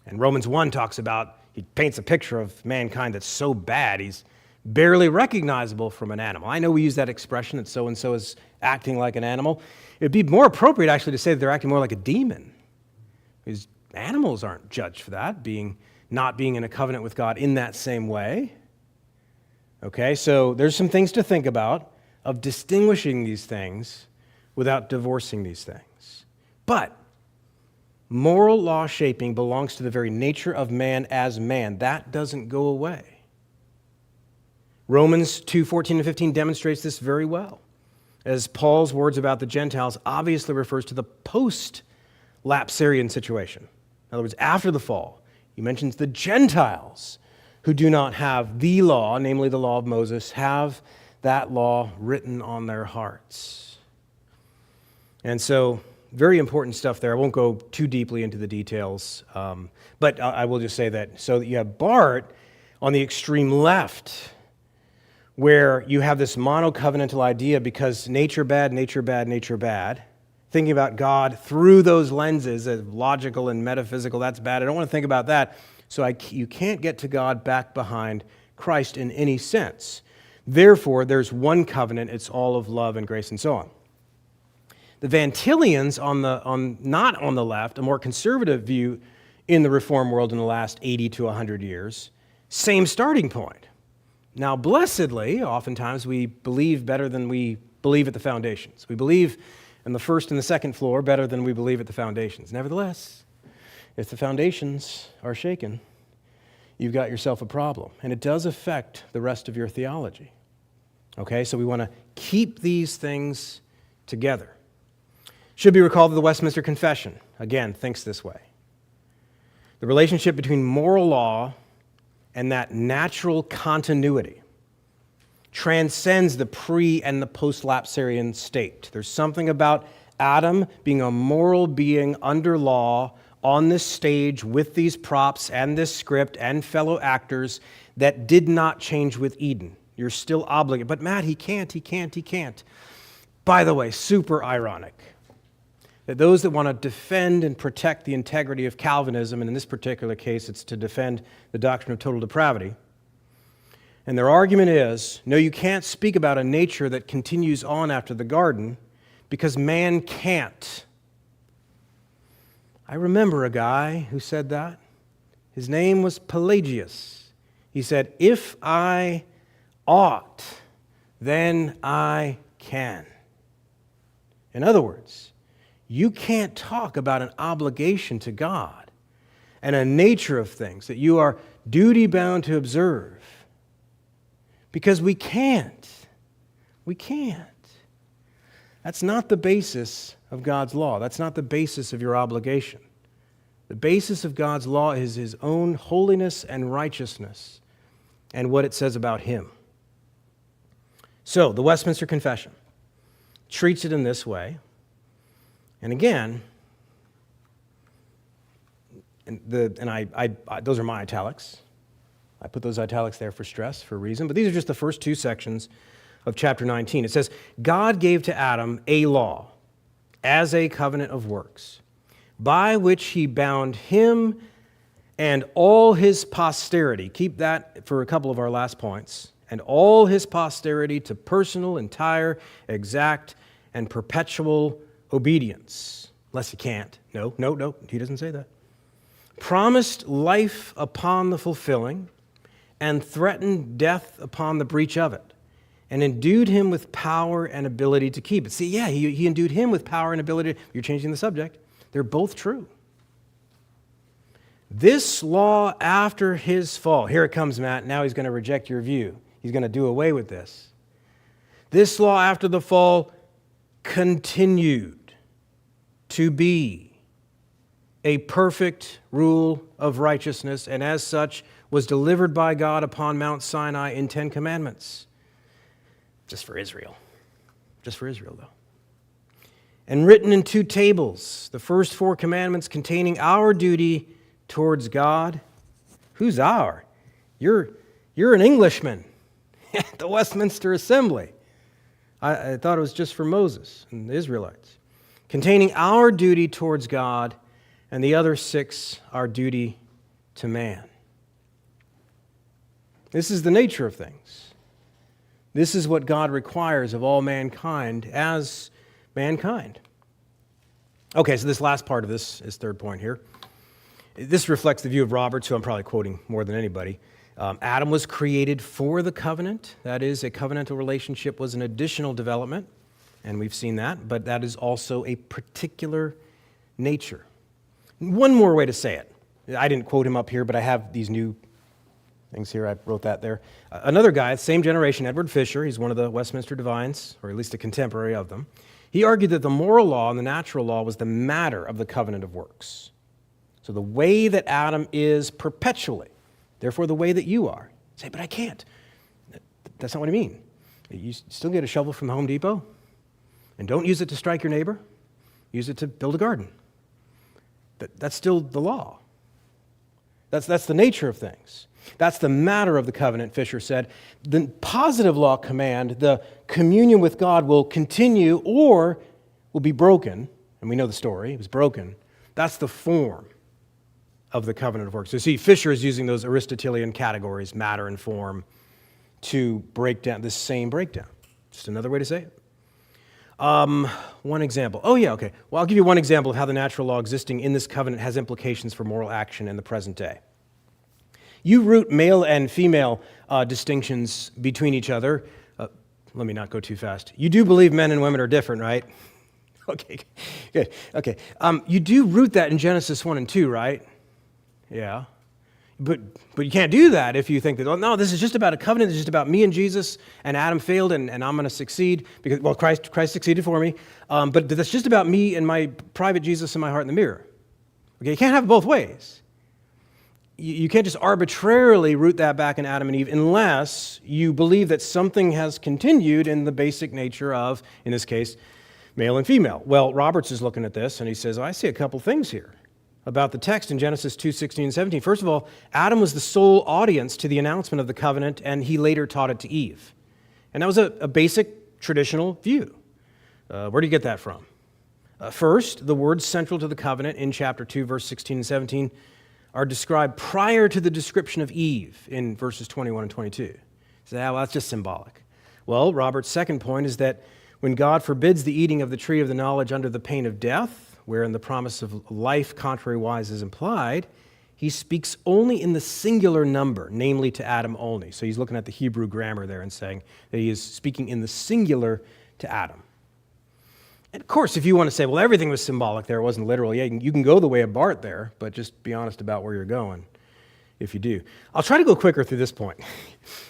And Romans 1 talks about, he paints a picture of mankind that's so bad, he's barely recognizable from an animal. I know we use that expression that so-and-so is acting like an animal. It would be more appropriate, actually, to say that they're acting more like a demon. Because animals aren't judged for that, not being in a covenant with God in that same way. Okay, so there's some things to think about of distinguishing these things without divorcing these things. But moral law shaping belongs to the very nature of man as man. That doesn't go away. Romans 2:14 and 15 demonstrates this very well, as Paul's words about the Gentiles obviously refers to the post-lapsarian situation. In other words, after the fall, he mentions the Gentiles who do not have the law, namely the law of Moses, have that law written on their hearts. And so, very important stuff there. I won't go too deeply into the details, but I will just say that. So that you have Bart on the extreme left, where you have this monocovenantal idea because nature bad, nature bad, nature bad. Thinking about God through those lenses as logical and metaphysical, that's bad. I don't want to think about that. So you can't get to God back behind Christ in any sense. Therefore, there's one covenant. It's all of love and grace and so on. The Van Tillians, not on the left, a more conservative view in the Reformed world in the last 80 to 100 years, same starting point. Now, blessedly, oftentimes we believe better than we believe at the foundations. We believe in the first and the second floor better than we believe at the foundations. Nevertheless, if the foundations are shaken, you've got yourself a problem. And it does affect the rest of your theology. Okay, so we want to keep these things together. Should be recalled that the Westminster Confession, again, thinks this way. The relationship between moral law and that natural continuity transcends the pre- and the post-lapsarian state. There's something about Adam being a moral being under law on this stage with these props and this script and fellow actors that did not change with Eden. You're still obligated. But Matt, he can't. By the way, super ironic that those that want to defend and protect the integrity of Calvinism, and in this particular case it's to defend the doctrine of total depravity, and their argument is, no, you can't speak about a nature that continues on after the garden because man can't. I remember a guy who said that. His name was Pelagius. He said, if I ought, then I can. In other words, you can't talk about an obligation to God and a nature of things that you are duty-bound to observe because we can't. We can't. That's not the basis of God's law. That's not the basis of your obligation. The basis of God's law is His own holiness and righteousness and what it says about Him. So, the Westminster Confession treats it in this way. And again, those are my italics. I put those italics there for stress, for a reason. But these are just the first two sections of chapter 19. It says, God gave to Adam a law as a covenant of works, by which He bound him and all his posterity. Keep that for a couple of our last points. And all his posterity to personal, entire, exact, and perpetual obedience. Unless he can't. No, he doesn't say that. Promised life upon the fulfilling, and threatened death upon the breach of it, and endued him with power and ability to keep it. See, yeah, he endued him with power and ability. You're changing the subject. They're both true. This law after his fall. Here it comes, Matt. Now he's going to reject your view. He's going to do away with this. This law after the fall continued to be a perfect rule of righteousness, and as such was delivered by God upon Mount Sinai in 10 commandments. Just for Israel, though. And written in 2 tables, the first 4 commandments containing our duty towards God. Who's our? You're an Englishman at the Westminster Assembly. I thought it was just for Moses and the Israelites. Containing our duty towards God, and the other 6, our duty to man. This is the nature of things. This is what God requires of all mankind as mankind. Okay, so this last part of this is third point here. This reflects the view of Roberts, who I'm probably quoting more than anybody. Adam was created for the covenant. That is, a covenantal relationship was an additional development, and we've seen that, but that is also a particular nature. One more way to say it. I didn't quote him up here, but I have these new things here. I wrote that there. Another guy, same generation, Edward Fisher, he's one of the Westminster Divines, or at least a contemporary of them. He argued that the moral law and the natural law was the matter of the covenant of works. So the way that Adam is perpetually, therefore the way that you are. You say, but I can't. That's not what I mean. You still get a shovel from the Home Depot, and don't use it to strike your neighbor. Use it to build a garden. That's still the law. That's the nature of things. That's the matter of the covenant, Fisher said. The positive law command, the communion with God, will continue or will be broken. And we know the story. It was broken. That's the form of the covenant of works. So see, Fisher is using those Aristotelian categories, matter and form, to break down this same breakdown. Just another way to say it. One example. Oh, yeah, okay. Well, I'll give you one example of how the natural law existing in this covenant has implications for moral action in the present day. You root male and female distinctions between each other. Let me not go too fast. You do believe men and women are different, right? Okay, good. Okay. You do root that in Genesis 1 and 2, right? Yeah. But you can't do that if you think that, oh, no, this is just about a covenant. It's just about me and Jesus, and Adam failed, and I'm going to succeed because, well, Christ succeeded for me. But that's just about me and my private Jesus in my heart in the mirror. Okay, you can't have it both ways. You can't just arbitrarily root that back in Adam and Eve unless you believe that something has continued in the basic nature of, in this case, male and female. Well, Roberts is looking at this, and he says, I see a couple things here about the text in Genesis 2:16 and 17. First of all, Adam was the sole audience to the announcement of the covenant, and he later taught it to Eve. And that was a basic traditional view. Where do you get that from? First, the words central to the covenant in chapter 2, verse 16 and 17 are described prior to the description of Eve in verses 21 and 22. You say, well, that's just symbolic. Well, Robert's second point is that when God forbids the eating of the tree of the knowledge under the pain of death, wherein the promise of life contrariwise is implied, he speaks only in the singular number, namely to Adam only. So he's looking at the Hebrew grammar there and saying that he is speaking in the singular to Adam. And of course, if you want to say, well, everything was symbolic there, it wasn't literal, yeah, you can go the way of Bart there, but just be honest about where you're going if you do. I'll try to go quicker through this point.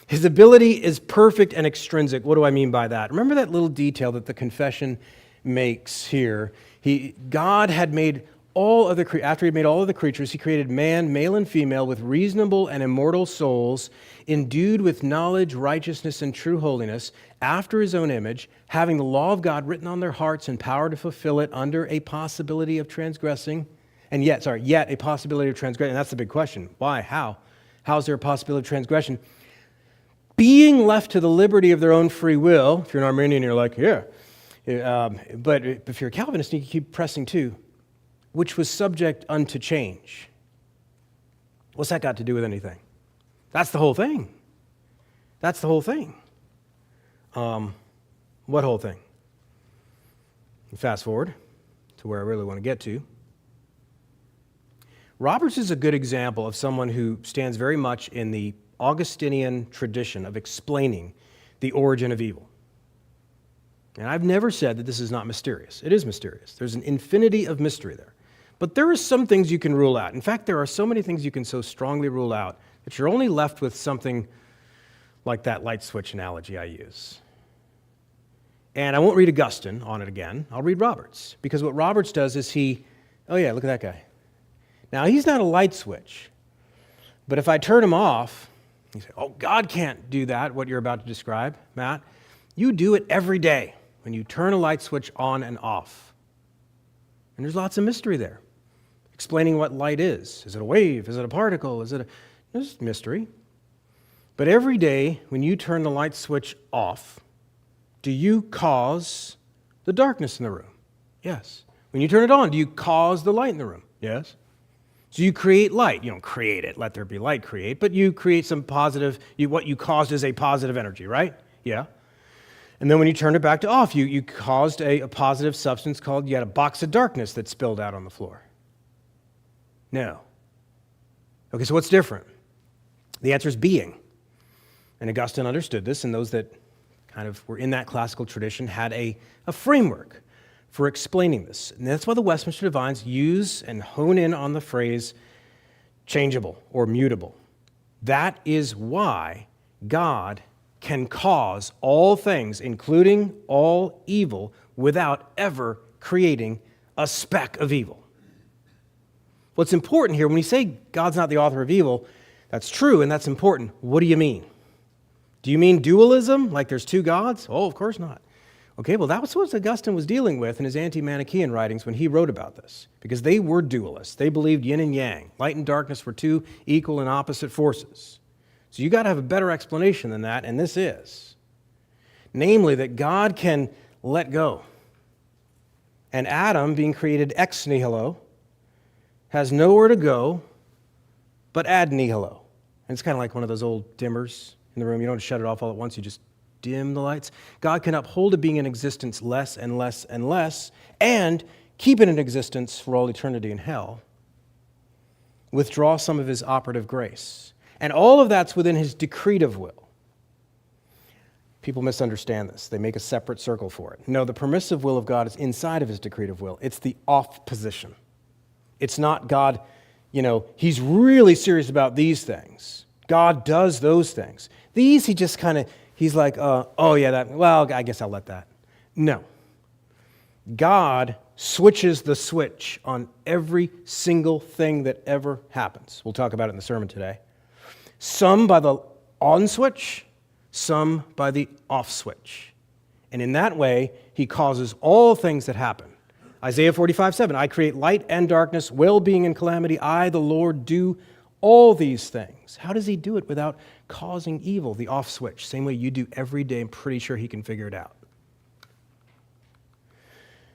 His ability is perfect and extrinsic. What do I mean by that? Remember that little detail that the confession makes here? God had made after he made all of the creatures, he created man, male and female, with reasonable and immortal souls, endued with knowledge, righteousness, and true holiness, after his own image, having the law of God written on their hearts and power to fulfill it under a possibility of transgressing. And yet a possibility of transgression. And that's the big question. Why? How? How is there a possibility of transgression? Being left to the liberty of their own free will. If you're an Arminian, you're like, yeah. But if you're a Calvinist, you keep pressing too. Which was subject unto change. What's that got to do with anything? That's the whole thing. That's the whole thing. What whole thing? Fast forward to where I really want to get to. Roberts is a good example of someone who stands very much in the Augustinian tradition of explaining the origin of evil. And I've never said that this is not mysterious. It is mysterious. There's an infinity of mystery there. But there are some things you can rule out. In fact, there are so many things you can so strongly rule out that you're only left with something like that light switch analogy I use. And I won't read Augustine on it again. I'll read Roberts. Because what Roberts does is oh yeah, look at that guy. Now, he's not a light switch. But if I turn him off, you say, oh, God can't do that, what you're about to describe, Matt. You do it every day when you turn a light switch on and off. And there's lots of mystery there. Explaining what light is. Is it a wave? Is it a particle? There's mystery. But every day when you turn the light switch off, do you cause the darkness in the room? Yes. When you turn it on, do you cause the light in the room? Yes. So you create light. You don't create it, let there be light create, but you create some positive, what you caused is a positive energy, right? Yeah. And then when you turn it back to off, you caused a positive substance called, you had a box of darkness that spilled out on the floor. No. Okay, so what's different? The answer is being. And Augustine understood this, and those that kind of were in that classical tradition had a framework for explaining this. And that's why the Westminster Divines use and hone in on the phrase changeable or mutable. That is why God can cause all things, including all evil, without ever creating a speck of evil. What's important here, when we say God's not the author of evil, that's true and that's important. What do you mean? Do you mean dualism, like there's two gods? Oh, of course not. Okay, well, that was what Augustine was dealing with in his anti-Manichaean writings when he wrote about this, because they were dualists. They believed yin and yang. Light and darkness were two equal and opposite forces. So you got to have a better explanation than that, and this is. Namely, that God can let go. And Adam, being created ex nihilo, has nowhere to go but ad nihilo. And it's kind of like one of those old dimmers in the room. You don't shut it off all at once, you just dim the lights. God can uphold a being in existence less and less and less, and keep it in existence for all eternity in hell. Withdraw some of his operative grace. And all of that's within his decretive will. People misunderstand this. They make a separate circle for it. No, the permissive will of God is inside of his decretive will. It's the off position. It's not God, he's really serious about these things. God does those things. These, he just he's like, I guess I'll let that. No. God switches the switch on every single thing that ever happens. We'll talk about it in the sermon today. Some by the on switch, some by the off switch. And in that way, he causes all things that happen. Isaiah 45:7, I create light and darkness, well-being and calamity. I, the Lord, do all these things. How does he do it without causing evil? The off switch, same way you do every day. I'm pretty sure he can figure it out.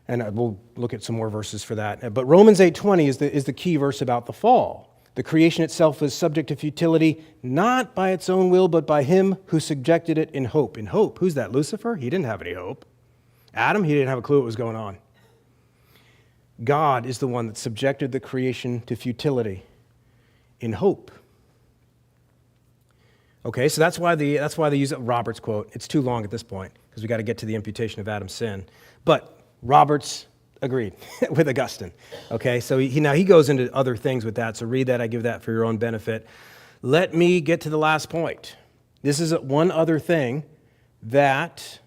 And we'll look at some more verses for that. But Romans 8:20 is the key verse about the fall. The creation itself is subject to futility, not by its own will, but by him who subjected it in hope. In hope, who's that? Lucifer? He didn't have any hope. Adam, he didn't have a clue what was going on. God is the one that subjected the creation to futility in hope. Okay, so that's why they use Robert's quote. It's too long at this point because we got to get to the imputation of Adam's sin. But Roberts agreed with Augustine. Okay, so he goes into other things with that. So read that. I give that for your own benefit. Let me get to the last point. This is one other thing that,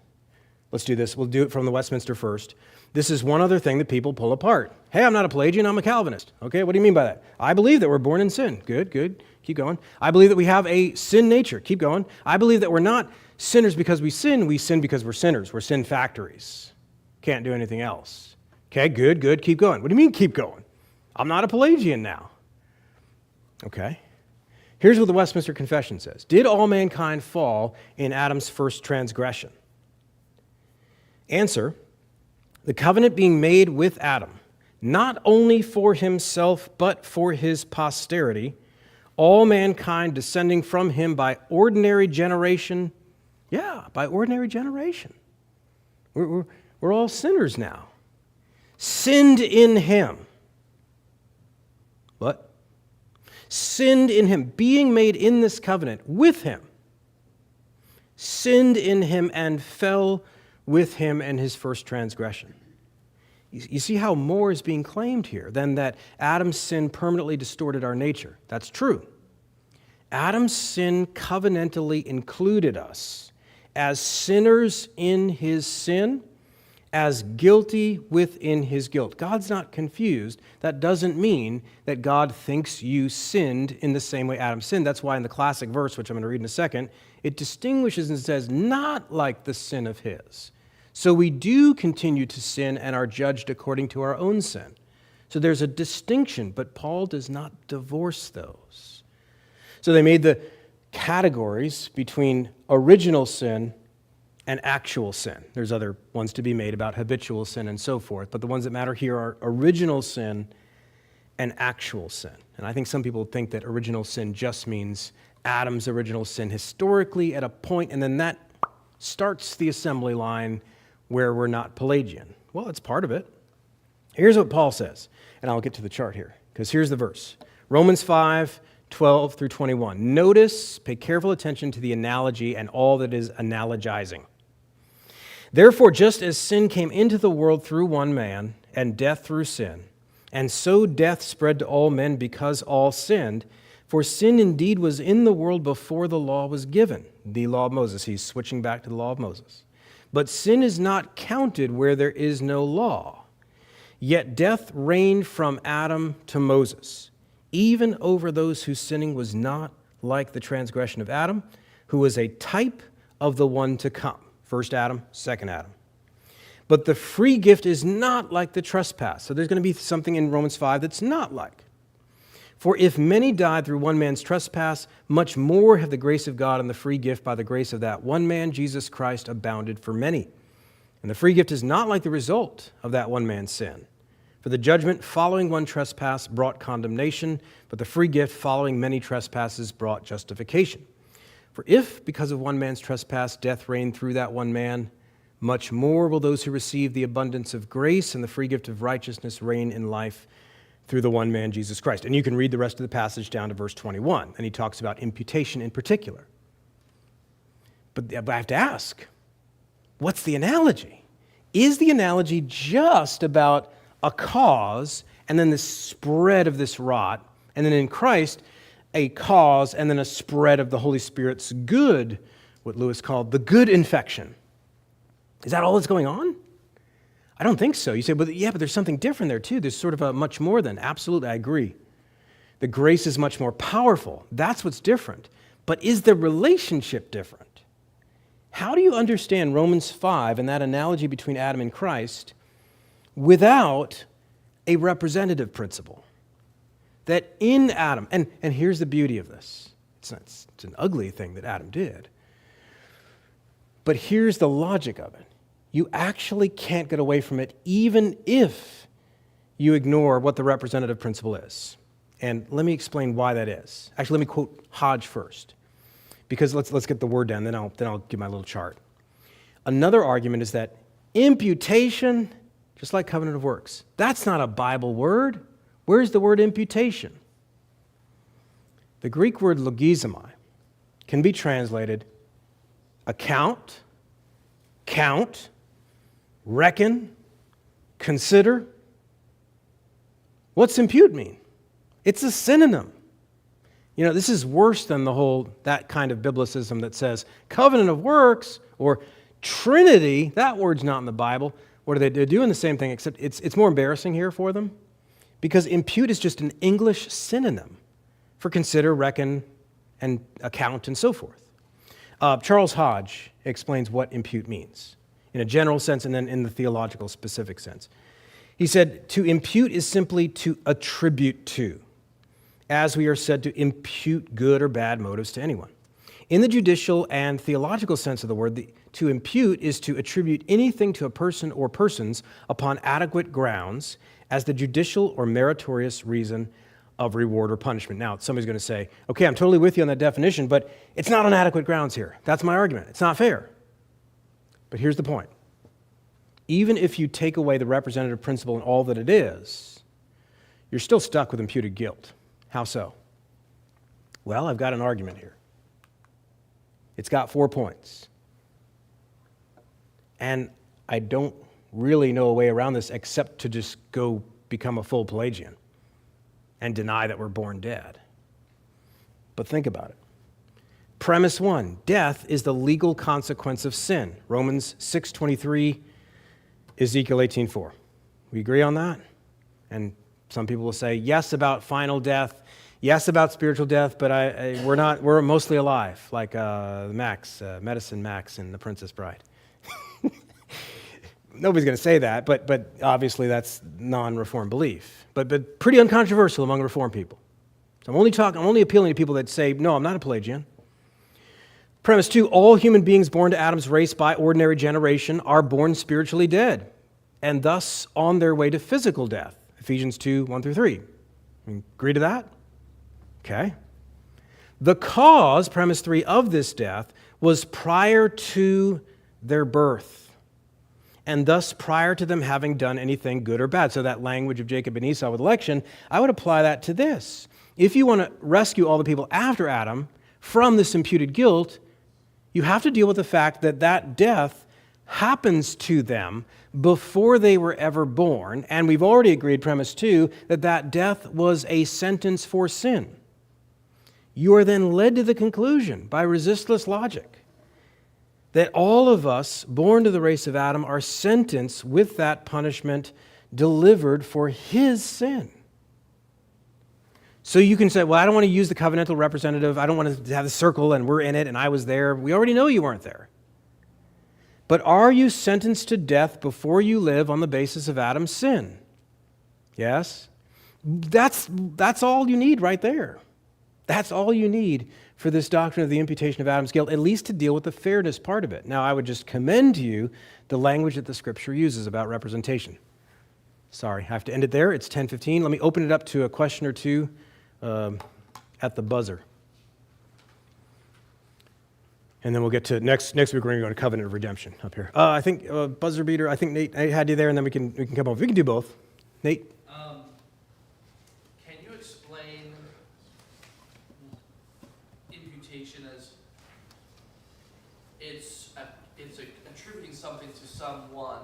let's do this. We'll do it from the Westminster first. This is one other thing that people pull apart. Hey, I'm not a Pelagian, I'm a Calvinist. Okay, what do you mean by that? I believe that we're born in sin. Good. Keep going. I believe that we have a sin nature. Keep going. I believe that we're not sinners because we sin because we're sinners. We're sin factories. Can't do anything else. Okay, good. Keep going. What do you mean keep going? I'm not a Pelagian now. Okay. Here's what the Westminster Confession says. Did all mankind fall in Adam's first transgression? Answer. The covenant being made with Adam, not only for himself, but for his posterity, all mankind descending from him by ordinary generation. Yeah, by ordinary generation. We're all sinners now. Sinned in him. What? Sinned in him, being made in this covenant with him. Sinned in him and fell with him and his first transgression. You see how more is being claimed here than that Adam's sin permanently distorted our nature. That's true. Adam's sin covenantally included us as sinners in his sin, as guilty within his guilt. God's not confused. That doesn't mean that God thinks you sinned in the same way Adam sinned. That's why in the classic verse, which I'm going to read in a second, it distinguishes and says, not like the sin of his. So we do continue to sin and are judged according to our own sin. So there's a distinction, but Paul does not divorce those. So they made the categories between original sin and actual sin. There's other ones to be made about habitual sin and so forth, but the ones that matter here are original sin and actual sin. And I think some people think that original sin just means Adam's original sin historically at a point, and then that starts the assembly line where we're not Pelagian. Well, it's part of it. Here's what Paul says, and I'll get to the chart here, because here's the verse. Romans 5:12 through 21. Notice, pay careful attention to the analogy and all that is analogizing. Therefore, just as sin came into the world through one man, and death through sin, and so death spread to all men because all sinned, For sin indeed was in the world before the law was given. The law of Moses. He's switching back to the law of Moses. But sin is not counted where there is no law. Yet death reigned from Adam to Moses, even over those whose sinning was not like the transgression of Adam, who was a type of the one to come. First Adam, second Adam. But the free gift is not like the trespass. So there's going to be something in Romans 5 that's not like. For if many died through one man's trespass, much more have the grace of God and the free gift by the grace of that one man, Jesus Christ, abounded for many. And the free gift is not like the result of that one man's sin. For the judgment following one trespass brought condemnation, but the free gift following many trespasses brought justification. For if, because of one man's trespass, death reigned through that one man, much more will those who receive the abundance of grace and the free gift of righteousness reign in life through the one man, Jesus Christ. And you can read the rest of the passage down to verse 21, and he talks about imputation in particular. But I have to ask, what's the analogy? Is the analogy just about a cause and then the spread of this rot, and then in Christ, a cause and then a spread of the Holy Spirit's good, what Lewis called the good infection? Is that all that's going on? I don't think so. You say, but there's something different there too. There's sort of a much more than. Absolutely, I agree. The grace is much more powerful. That's what's different. But is the relationship different? How do you understand Romans 5 and that analogy between Adam and Christ without a representative principle? That in Adam, and here's the beauty of this. It's an ugly thing that Adam did. But here's the logic of it. You actually can't get away from it even if you ignore what the representative principle is. And let me explain why that is. Actually, let me quote Hodge first, because let's get the word down, then I'll give my little chart. Another argument is that imputation, just like covenant of works, that's not a Bible word. Where's the word imputation? The Greek word logizomai can be translated account, count, reckon, consider. What's impute mean? It's a synonym. You know, this is worse than that kind of biblicism that says covenant of works or Trinity. That word's not in the Bible. What are they? They're doing the same thing, except it's more embarrassing here for them because impute is just an English synonym for consider, reckon, and account, and so forth. Charles Hodge explains what impute means in a general sense and then in the theological specific sense. He said, to impute is simply to attribute to, as we are said to impute good or bad motives to anyone. In the judicial and theological sense of the word, to impute is to attribute anything to a person or persons upon adequate grounds as the judicial or meritorious reason of reward or punishment. Now, somebody's going to say, okay, I'm totally with you on that definition, but it's not on adequate grounds here. That's my argument. It's not fair. But here's the point. Even if you take away the representative principle and all that it is, you're still stuck with imputed guilt. How so? Well, I've got an argument here. It's got 4 points. And I don't really know a way around this except to just go become a full Pelagian and deny that we're born dead. But think about it. Premise 1, death is the legal consequence of sin. Romans 6:23, Ezekiel 18:4. We agree on that? And some people will say, yes, about final death, yes, about spiritual death, but we're mostly alive, like Medicine Max in The Princess Bride. Nobody's going to say that, but obviously that's non-Reformed belief. But pretty uncontroversial among Reformed people. So I'm only appealing to people that say, no, I'm not a Pelagian. Premise 2, all human beings born to Adam's race by ordinary generation are born spiritually dead, and thus on their way to physical death. Ephesians 2:1-3. Agree to that? Okay. The cause, premise 3, of this death was prior to their birth, and thus prior to them having done anything good or bad. So that language of Jacob and Esau with election, I would apply that to this. If you want to rescue all the people after Adam from this imputed guilt, you have to deal with the fact that that death happens to them before they were ever born. And we've already agreed, premise 2, that that death was a sentence for sin. you are then led to the conclusion by resistless logic that all of us born to the race of Adam are sentenced with that punishment delivered for his sin. So you can say, well, I don't want to use the covenantal representative. I don't want to have the circle and we're in it and I was there. We already know you weren't there. But are you sentenced to death before you live on the basis of Adam's sin? Yes? That's all you need right there. That's all you need for this doctrine of the imputation of Adam's guilt, at least to deal with the fairness part of it. Now, I would just commend to you the language that the Scripture uses about representation. Sorry, I have to end it there. It's 10:15. Let me open it up to a question or two at the buzzer. And then we'll get to next week. We're going to go to covenant of redemption up here. I think buzzer beater. I think Nate had you there, and then we can come over. We can do both. Nate. Can you explain imputation as it's attributing something to someone,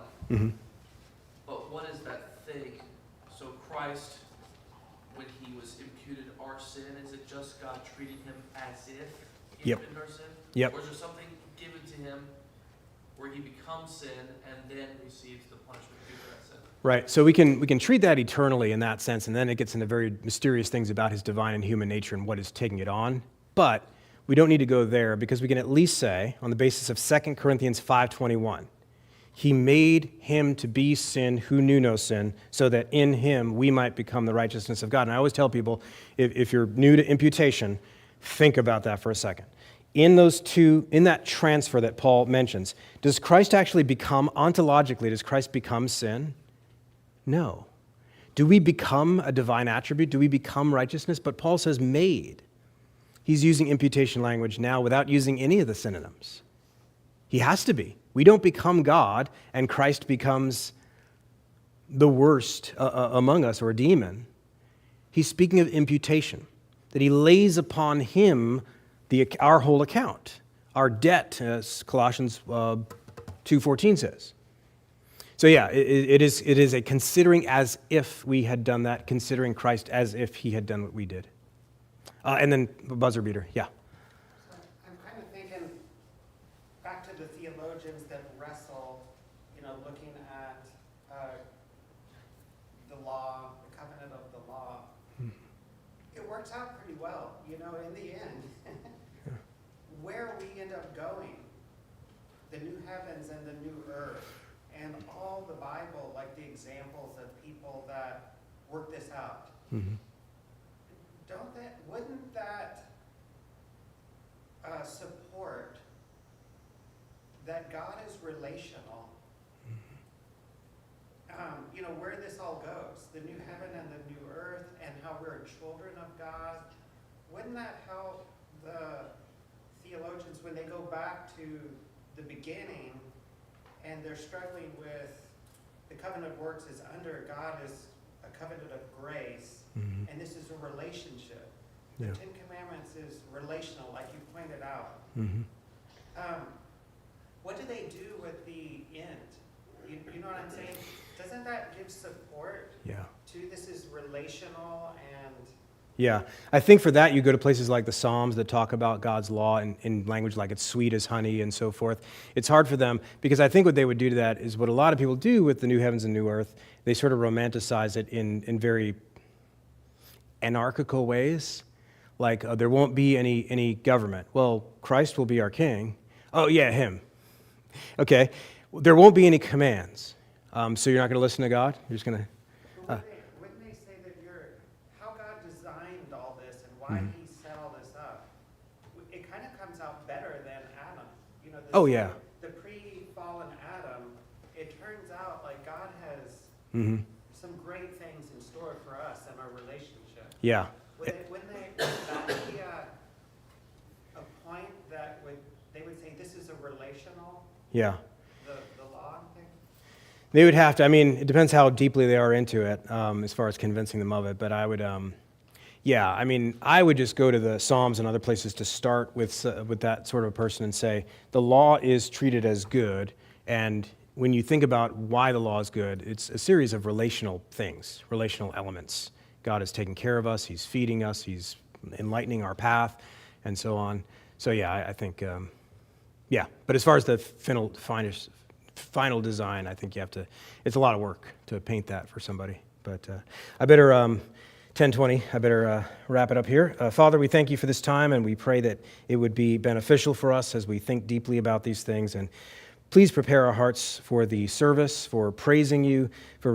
but what is that thing? So Christ, when he was imputed our sin, is it just God treating him as if he imputed our sin? Yep. Or is there something given to him where he becomes sin and then receives the punishment due for that sin? Right. So we can treat that eternally in that sense, and then it gets into very mysterious things about his divine and human nature and what is taking it on. But we don't need to go there because we can at least say, on the basis of 2 Corinthians 5:21, he made him to be sin who knew no sin, so that in him we might become the righteousness of God. And I always tell people, if you're new to imputation, think about that for a second. In that transfer that Paul mentions, does Christ actually become, ontologically, does Christ become sin? No. Do we become a divine attribute? Do we become righteousness? But Paul says made. He's using imputation language now without using any of the synonyms. He has to be. We don't become God and Christ becomes the worst among us or a demon. He's speaking of imputation, that he lays upon him our whole account, our debt, as Colossians 2:14 says. So yeah, it is a considering as if we had done that, considering Christ as if he had done what we did. And then buzzer beater, yeah. So I'm kind of thinking back to the theologians that wrestle, looking at the law, the covenant of the law. It works out pretty well, in the end. Where we end up going, the new heavens and the new earth, and all the Bible, like the examples of people that work this out. Wouldn't that support that God is relational? Where this all goes, the new heaven and the new earth, and how we're children of God. Wouldn't that help the theologians when they go back to the beginning and they're struggling with the covenant of works is under God is a covenant of grace, and this is a relationship. The Ten Commandments is relational, like you pointed out. What do they do with the end? You know what I'm saying? Doesn't that give support to this is relational and... Yeah, I think for that you go to places like the Psalms that talk about God's law in language like it's sweet as honey and so forth. It's hard for them because I think what they would do to that is what a lot of people do with the new heavens and new earth. They sort of romanticize it in very anarchical ways, like there won't be any government. Well, Christ will be our king. Oh yeah, him. Okay, there won't be any commands. So you're not going to listen to God? You're just going to... Wouldn't they say that how God designed all this and why he set all this up, it kind of comes out better than Adam. The pre-fallen Adam, it turns out like God has some great things in store for us and our relationship. Yeah. Would that be a point that they would say this is a relational? Yeah. The law thing? They would have to. I mean, it depends how deeply they are into it as far as convincing them of it. But I would, I would just go to the Psalms and other places to start with that sort of a person and say, the law is treated as good. And when you think about why the law is good, it's a series of relational things, relational elements. God is taking care of us. He's feeding us. He's enlightening our path, and so on. So yeah, I think, yeah. But as far as the final design, I think you have to, it's a lot of work to paint that for somebody. But I better, 10:20, I better wrap it up here. Father, we thank you for this time, and we pray that it would be beneficial for us as we think deeply about these things. And please prepare our hearts for the service, for praising you, for